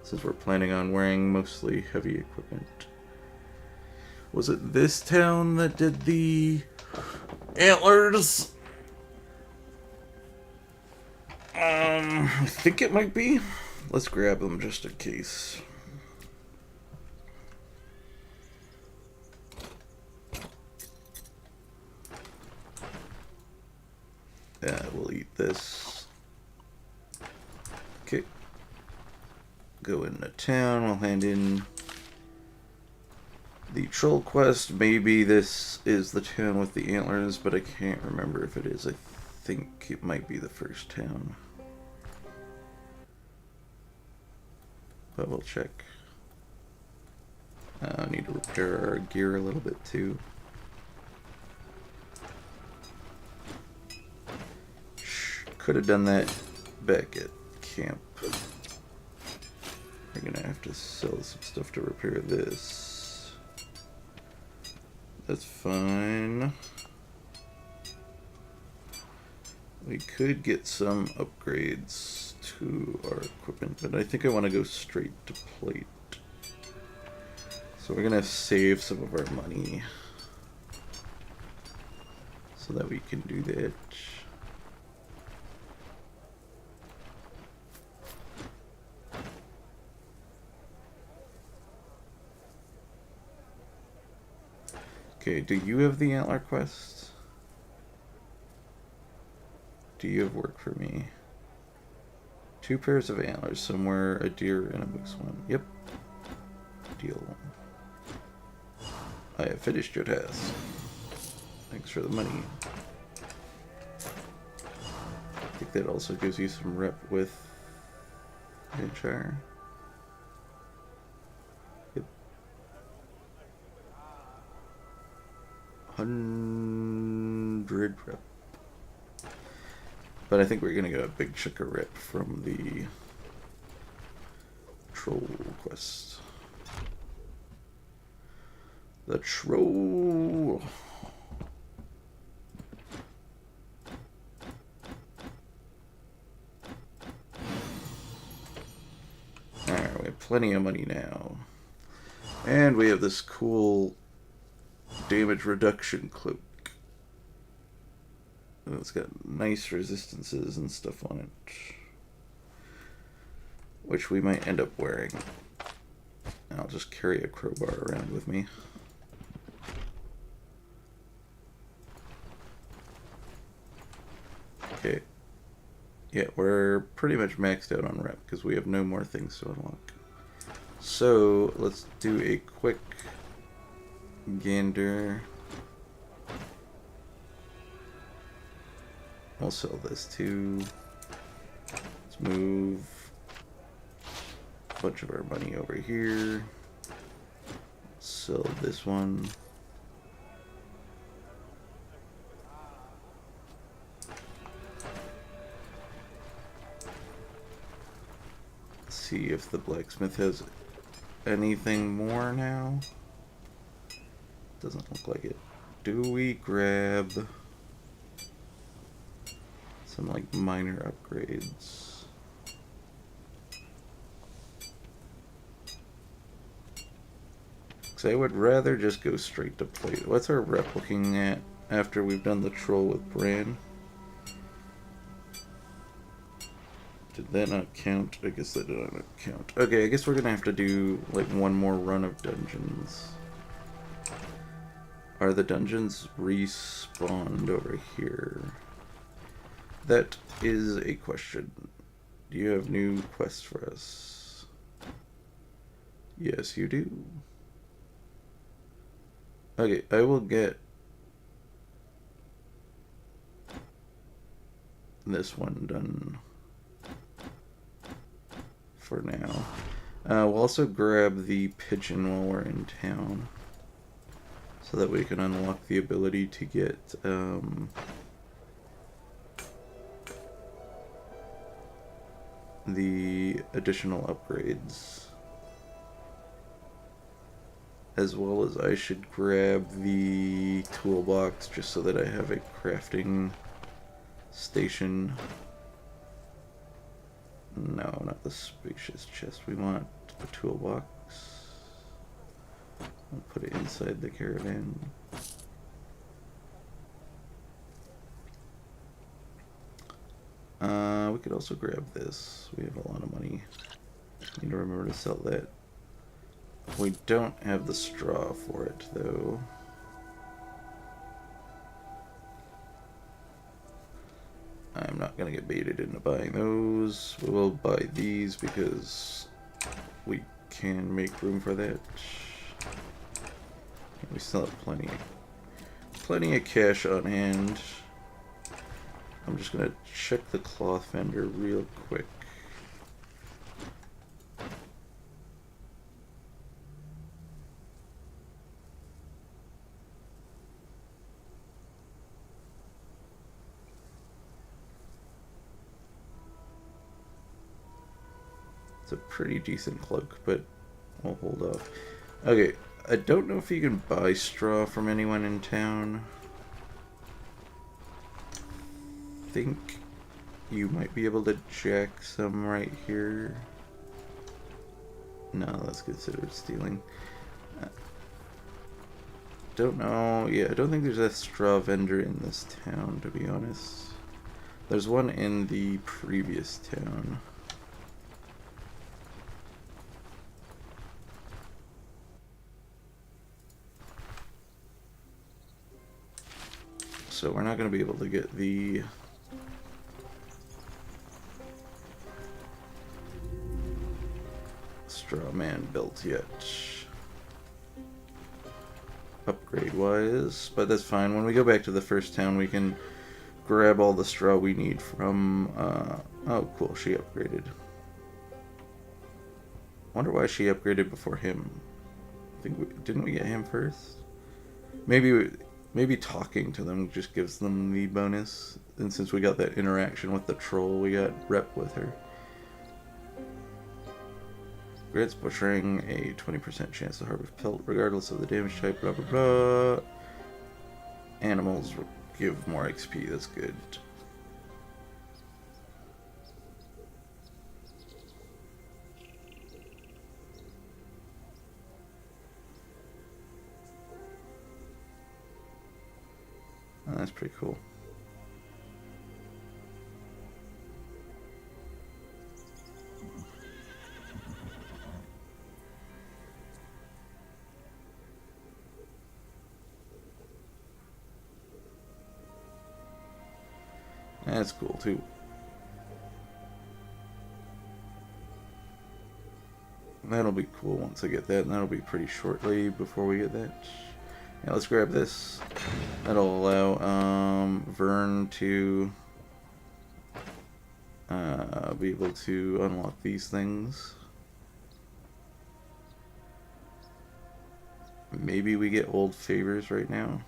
Since we're planning on wearing mostly heavy equipment. Was it this town that did the antlers? I think it might be. Let's grab them just in case. Yeah, we'll eat this. Okay. Go into town, we'll hand in the troll quest. Maybe this is the town with the antlers, but I can't remember if it is. I think it might be the first town. But we'll check. I need to repair our gear a little bit too. Could have done that back at camp. We're gonna have to sell some stuff to repair this. That's fine. We could get some upgrades to our equipment, but I think I want to go straight to plate. So we're gonna save some of our money so that we can do that. Okay, do you have the antler quest? Do you have work for me? 2 pairs of antlers, somewhere a deer and a moose one. Yep. Deal. I have finished your task. Thanks for the money. I think that also gives you some rep with Hampshire. Yep. 100 rep. But I think we're gonna get a big chunk of rep from the troll quest. The troll. Alright, we have plenty of money now. And we have this cool damage reduction cloak. It's got nice resistances and stuff on it, which we might end up wearing. I'll just carry a crowbar around with me. Okay. Yeah, we're pretty much maxed out on rep because we have no more things to unlock. So let's do a quick gander. I'll sell this too. Let's move a bunch of our money over here. Sell this one. See if the blacksmith has anything more now. Doesn't look like it. Do we grab some like minor upgrades? Because I would rather just go straight to plate. What's our rep looking at after we've done the troll with Bran? Did that not count? I guess that did not count. Okay, I guess we're gonna have to do like one more run of dungeons. Are the dungeons respawned over here? That is a question. Do you have new quests for us? Yes, you do. Okay, I will get this one done for now. We'll also grab the pigeon while we're in town, so that we can unlock the ability to get the additional upgrades. As well as I should grab the toolbox just so that I have a crafting station. No, not the spacious chest. We want the toolbox. I'll put it inside the caravan. We could also grab this. We have a lot of money. Need to remember to sell that. We don't have the straw for it, though. I'm not going to get baited into buying those. We'll buy these because we can make room for that. We still have plenty of cash on hand. I'm just going to check the cloth vendor real quick. It's a pretty decent cloak, but we'll hold off. Okay, I don't know if you can buy straw from anyone in town. I think you might be able to jack some right here. No, that's considered stealing. Don't know. Yeah, I don't think there's a straw vendor in this town, to be honest. There's one in the previous town. So we're not going to be able to get the straw man built yet, upgrade wise, but that's fine. When we go back to the first town, we can grab all the straw we need from oh cool, she upgraded. Wonder why she upgraded before him. I think didn't we get him first? Maybe talking to them just gives them the bonus. And since we got that interaction with the troll, we got rep with her. Grants butchering a 20% chance to harvest pelt regardless of the damage type, blah blah blah. Animals give more XP, that's good. Oh, that's pretty cool. That's cool too. That'll be cool once I get that, and that'll be pretty shortly before we get that. Yeah, let's grab this. That'll allow Vern to be able to unlock these things. Maybe we get old favors right now.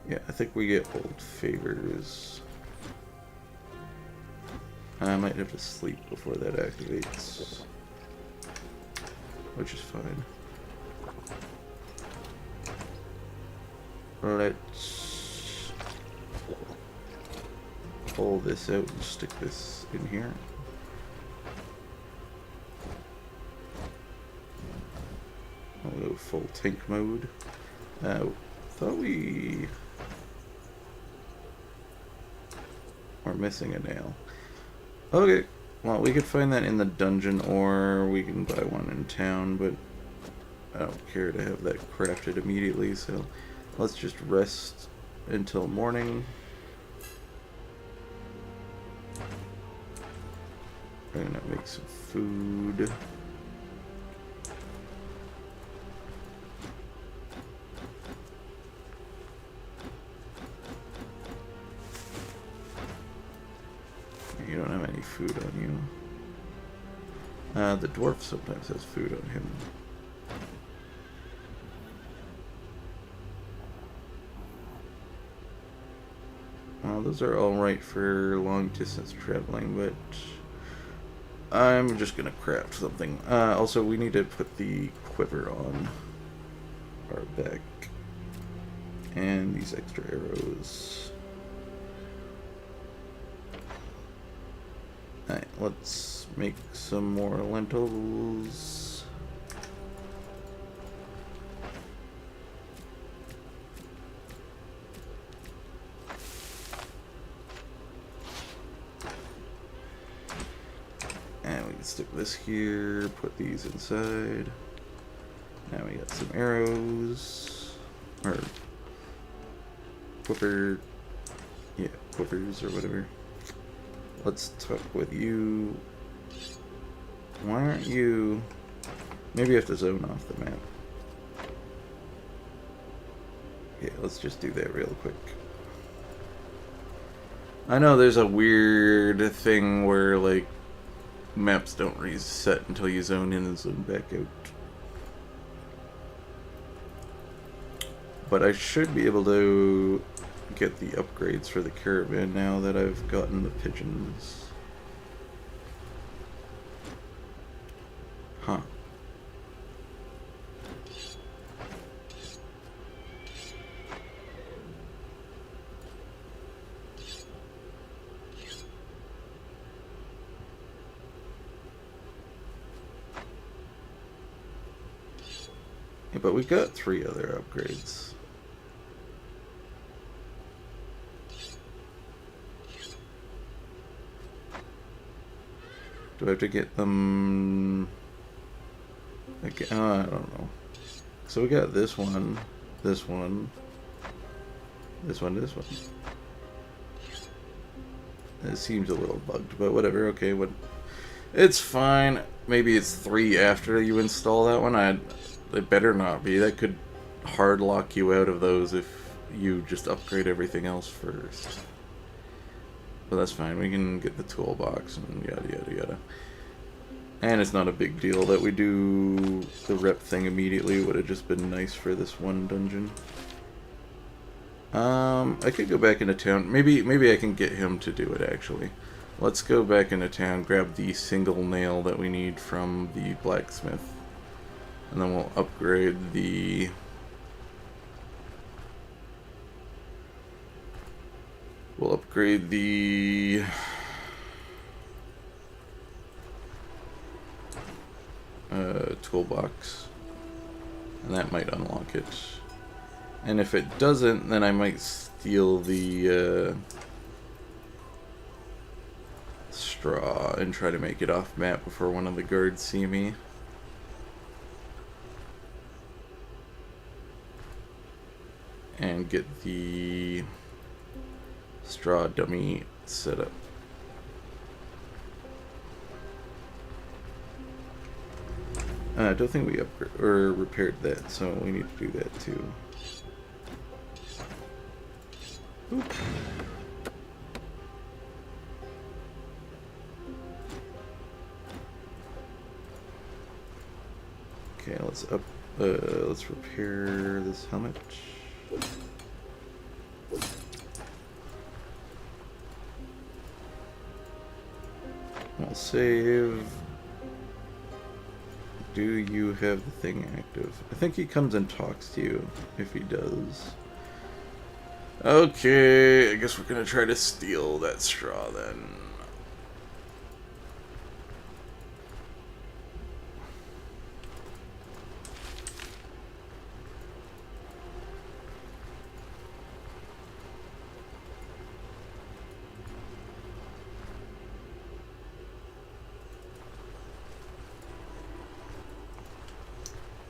Yeah, I think we get old favors. I might have to sleep before that activates, which is fine. Let's pull this out and stick this in here. I'll go full tank mode. Thought we were missing a nail. Okay, well, we could find that in the dungeon, or we can buy one in town, but I don't care to have that crafted immediately, so let's just rest until morning. I'm gonna make some food. You don't have any food on you. The dwarf sometimes has food on him. Well, those are alright for long distance traveling, but I'm just gonna craft something. Also, we need to put the quiver on our back. And these extra arrows. Alright, let's make some more lentils. And we can stick this here, put these inside. Now we got some arrows. Or quiver. Yeah, quivers or whatever. Let's talk with you. Why aren't you... Maybe you have to zone off the map. Yeah, let's just do that real quick. I know there's a weird thing where, like, maps don't reset until you zone in and zone back out. But I should be able to get the upgrades for the caravan now that I've gotten the pigeons. Huh. Yeah, but we've got 3 other upgrades. Do I have to get them again? I don't know. So we got this one, this one, this one, this one. It seems a little bugged, but whatever. Okay, what? It's fine. Maybe it's 3 after you install that one. It better not be. That could hard lock you out of those if you just upgrade everything else first. But that's fine. We can get the toolbox and yada yada yada. And it's not a big deal that we do the rep thing immediately. Would have just been nice for this one dungeon. I could go back into town. Maybe I can get him to do it, actually. Let's go back into town, grab the single nail that we need from the blacksmith. And then we'll upgrade the... We'll upgrade the... toolbox. And that might unlock it. And if it doesn't, then I might steal the straw and try to make it off map before one of the guards see me. And get the straw dummy set up. I don't think we upgraded or repaired that, so we need to do that too. Oop. Okay, let's repair this helmet. I'll save. Do you have the thing active? I think he comes and talks to you, if he does. Okay, I guess we're gonna try to steal that straw then.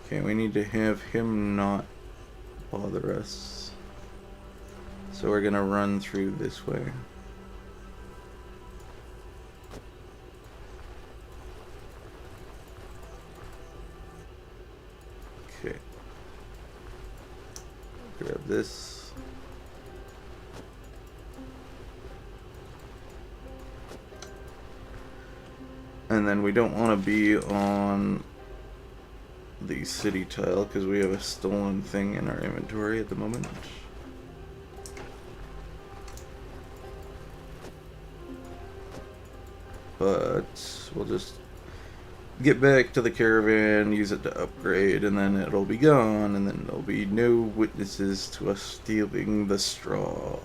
Okay, we need to have him not bother us. So we're gonna run through this way. Okay. Grab this. And then we don't want to be on the city tile because we have a stolen thing in our inventory at the moment. But we'll just get back to the caravan, use it to upgrade, and then it'll be gone, and then there'll be no witnesses to us stealing the straw.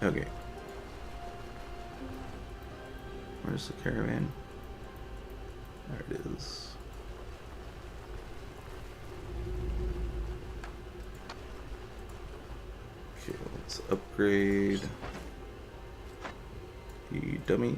Okay. Where's the caravan? There it is. Okay, let's upgrade the dummy.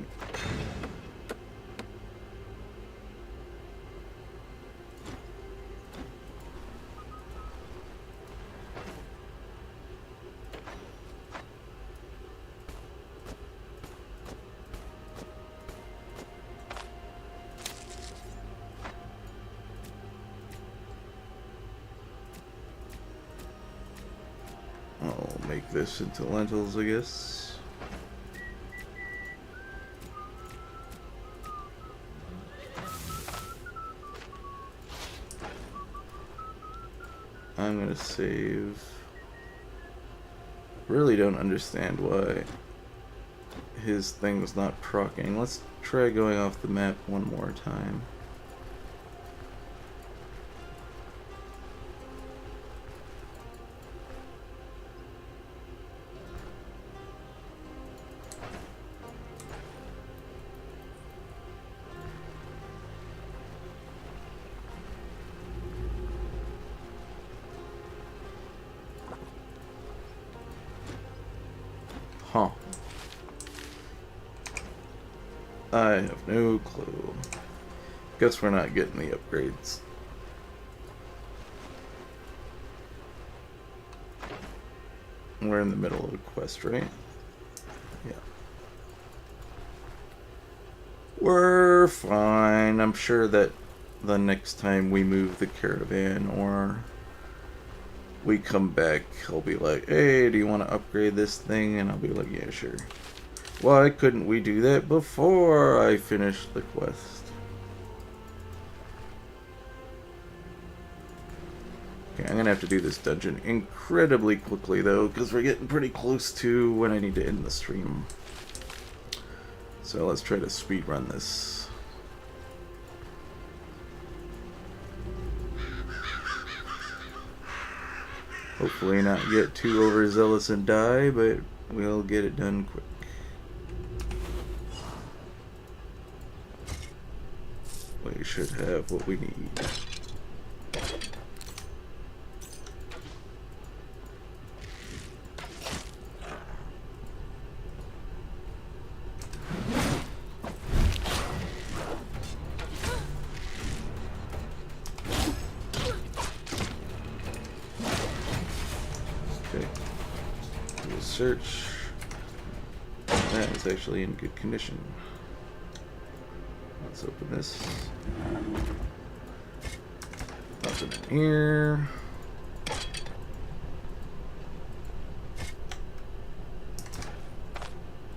I'll make this into lentils, I guess. I'm gonna save. Really don't understand why his thing's not proccing. Let's try going off the map one more time. Huh. I have no clue. Guess we're not getting the upgrades. We're in the middle of a quest, right? Yeah. We're fine. I'm sure that the next time we move the caravan or we come back, he'll be like, hey, do you want to upgrade this thing? And I'll be like, yeah, sure. Why couldn't we do that before I finished the quest? Okay, I'm gonna have to do this dungeon incredibly quickly though, because we're getting pretty close to when I need to end the stream. So let's try to speed run this. Hopefully not get too overzealous and die, but we'll get it done quick. We should have what we need. Okay. We'll search. That is actually in good condition. Let's open this. Nothing in here.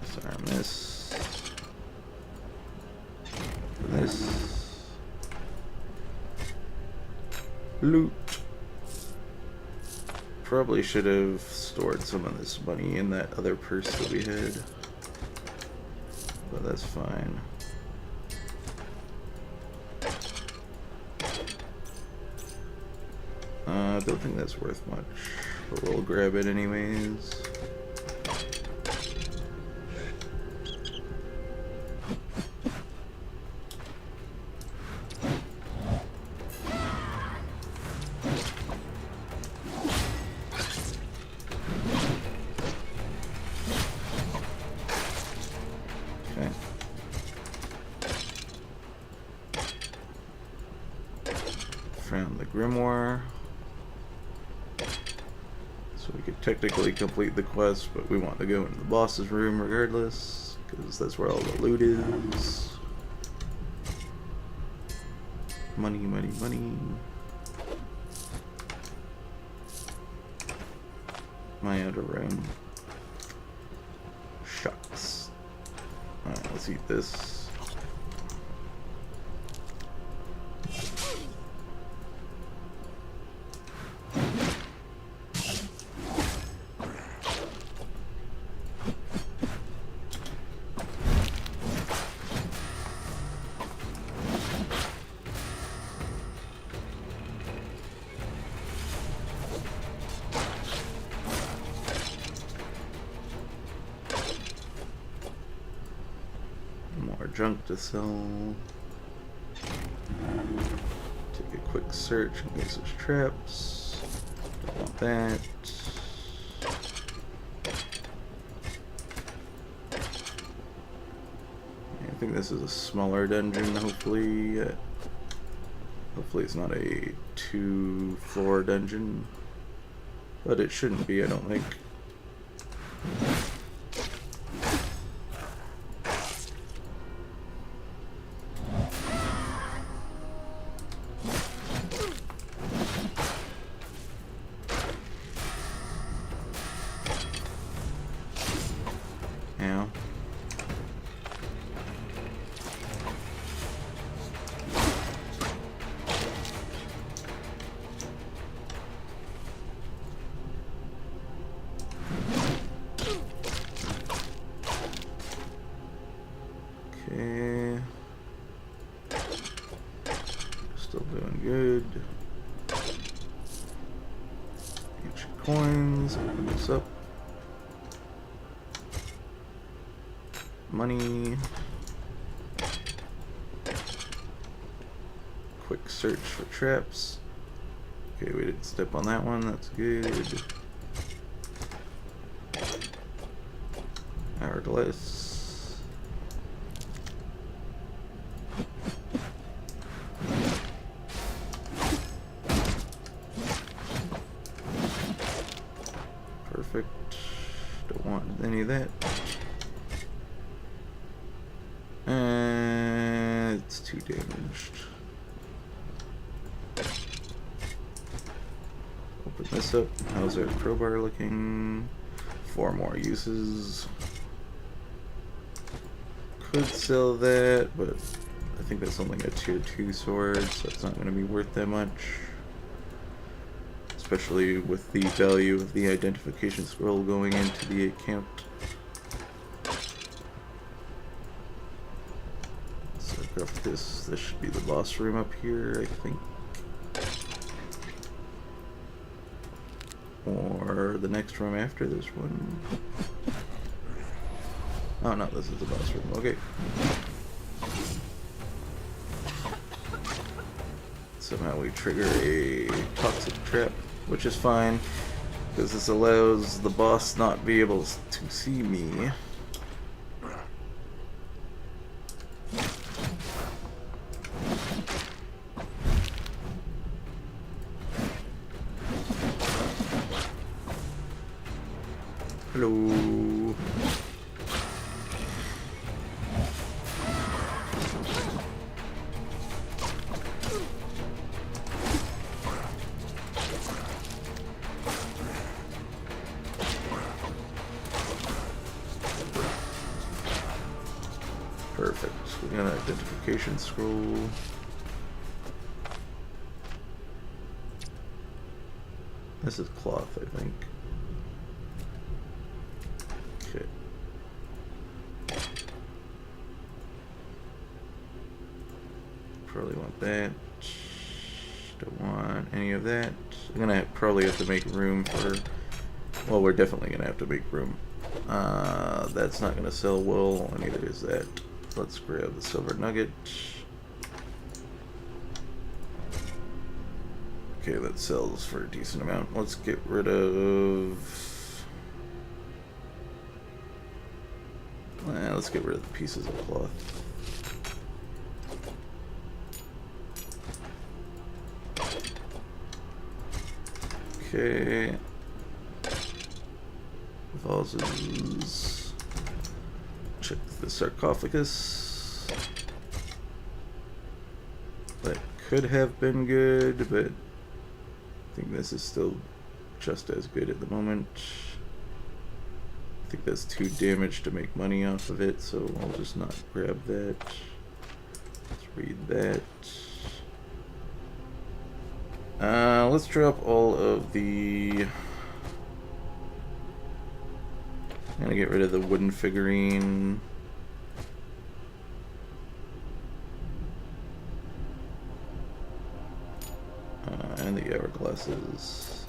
Disarm this. This. Loot. Probably should have stored some of this money in that other purse that we had. But that's fine. I don't think that's worth much, but we'll grab it anyways. Okay. Found the grimoire. So we could technically complete the quest, but we want to go into the boss's room regardless, because that's where all the loot is. Money, money, money. My outer room. Shucks. Alright, let's eat this. More junk to sell. Take a quick search in case there's traps. Don't want that. I think this is a smaller dungeon, hopefully. Hopefully it's not a 2-floor dungeon. But it shouldn't be, I don't think. Yeah. Okay. Still doing good. Ancient coins. Open this up. Money. Quick search for traps. Okay, we didn't step on that one. That's good. Hourglass. Perfect. Don't want any of that. It's too damaged. Open this up. How's our crowbar looking? 4 more uses. Could sell that, but I think that's only a tier 2 sword, so it's not going to be worth that much. Especially with the value of the identification scroll going into the account. So craft this. This should be the boss room up here, I think. Or the next room after this one. Oh no, this is the boss room. Okay. Somehow we trigger a toxic trap, which is fine, because this allows the boss not be able to see me. Hello. Perfect. We got an identification scroll. This is cloth, I think. Okay. Probably want that. Don't want any of that. I'm gonna probably have to make room for... Well, we're definitely gonna have to make room. That's not gonna sell well, and neither is that. Let's grab the silver nugget. Okay, that sells for a decent amount. Let's get rid of... let's get rid of the pieces of cloth. Okay. Vases. Check the sarcophagus. That could have been good, but I think this is still just as good at the moment. I think that's too damaged to make money off of it, so I'll just not grab that. Let's read that. Let's drop all of the... I'm gonna get rid of the wooden figurine. And the hourglasses.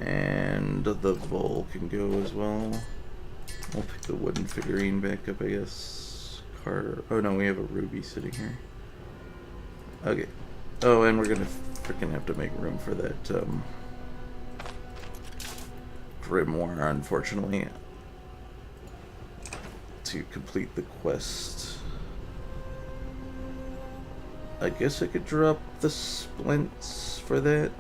And the bowl can go as well. I'll pick the wooden figurine back up, I guess. Oh no, we have a ruby sitting here. Okay. Oh, and we're gonna freaking have to make room for that grimoire, unfortunately, to complete the quest. I guess I could drop the splints for that.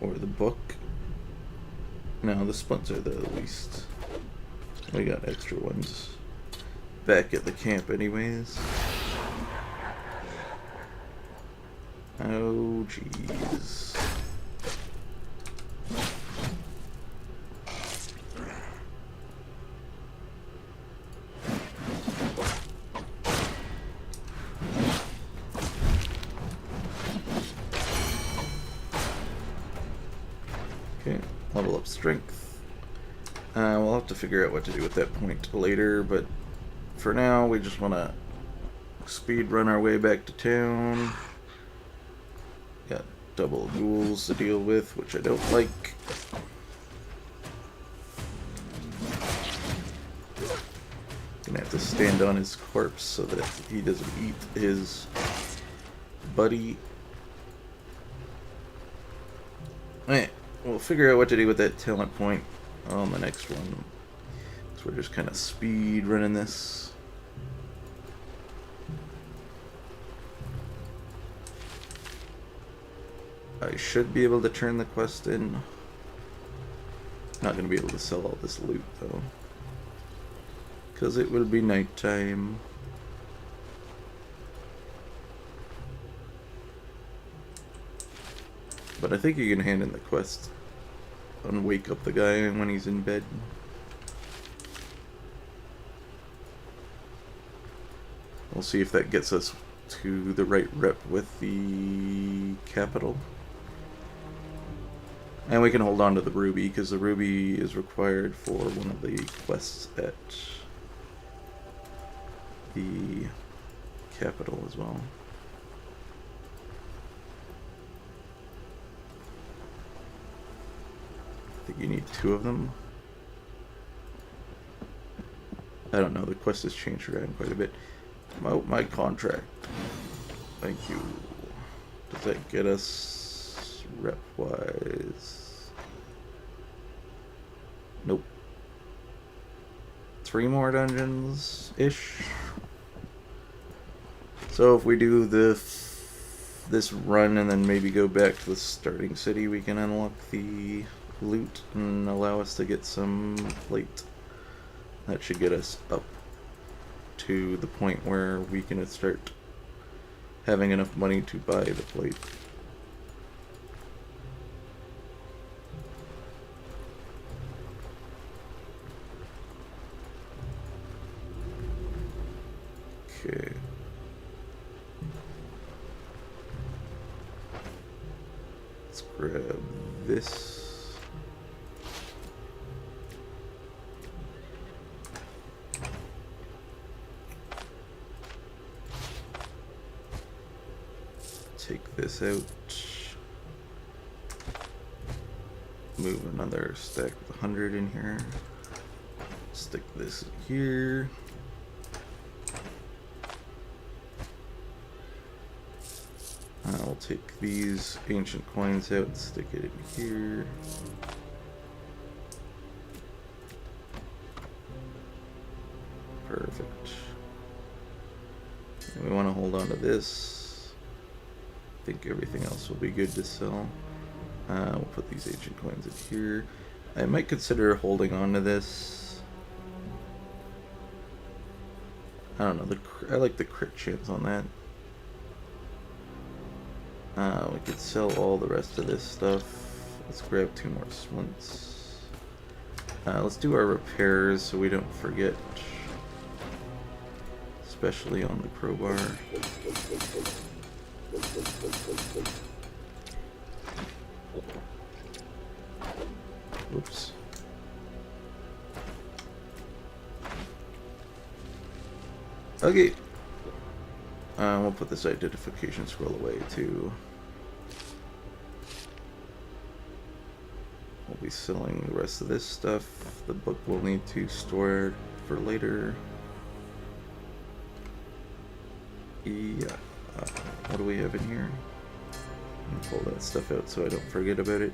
Or the book. No, the splints are the least. We got extra ones back at the camp anyways. Oh jeez. Okay, level up strength. We'll have to figure out what to do at that point later, but for now, we just want to speed run our way back to town. Got double ghouls to deal with, which I don't like. Gonna have to stand on his corpse so that he doesn't eat his buddy. Alright, we'll figure out what to do with that talent point on the next one. So we're just kind of speed running this. I should be able to turn the quest in. Not going to be able to sell all this loot, though. Because it will be nighttime. But I think you can hand in the quest and wake up the guy when he's in bed. We'll see if that gets us to the right rep with the capital. And we can hold on to the ruby, because the ruby is required for one of the quests at the capital as well. I think you need 2 of them. I don't know, the quest has changed around quite a bit. My contract. Thank you. Does that get us rep-wise? Nope. 3 more dungeons-ish. So if we do this run and then maybe go back to the starting city, we can unlock the loot and allow us to get some plate. That should get us up to the point where we can start having enough money to buy the plate. Okay. Let's grab this. Take this out. Move another stack with 100 in here. Stick this here. I'll take these ancient coins out and stick it in here. Perfect. And we want to hold on to this. I think everything else will be good to sell. We'll put these ancient coins in here. I might consider holding on to this. I don't know. I like the crit chance on that. We could sell all the rest of this stuff. Let's grab 2 more splints. Let's do our repairs so we don't forget. Especially on the crowbar. Oops. Okay. We'll put this identification scroll away too. We'll be selling the rest of this stuff. The book will need to store for later. Yeah. What do we have in here? Pull that stuff out so I don't forget about it.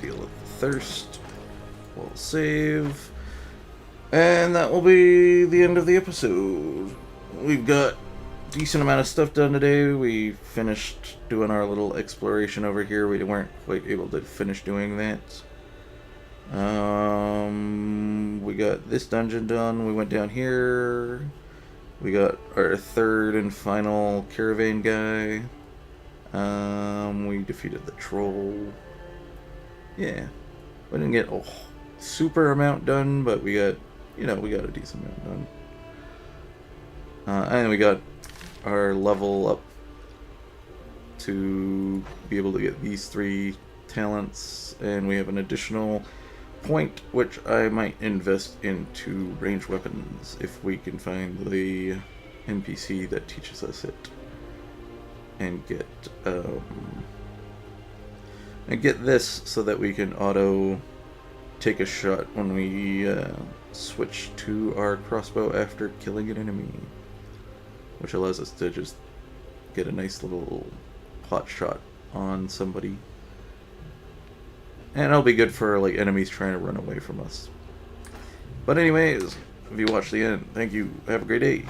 Deal with the thirst. We'll save. And that will be the end of the episode. We've got a decent amount of stuff done today. We finished doing our little exploration over here. We weren't quite able to finish doing that. We got this dungeon done. We went down here. We got our 3rd and final caravan guy. We defeated the troll. Yeah, we didn't get a super amount done, but we got, we got a decent amount done. And we got our level up to be able to get these 3 talents, and we have an additional point which I might invest into ranged weapons if we can find the NPC that teaches us it, and get this so that we can auto take a shot when we switch to our crossbow after killing an enemy, which allows us to just get a nice little pot shot on somebody. And it'll be good for like enemies trying to run away from us. But anyways, if you watched the end, thank you. Have a great day.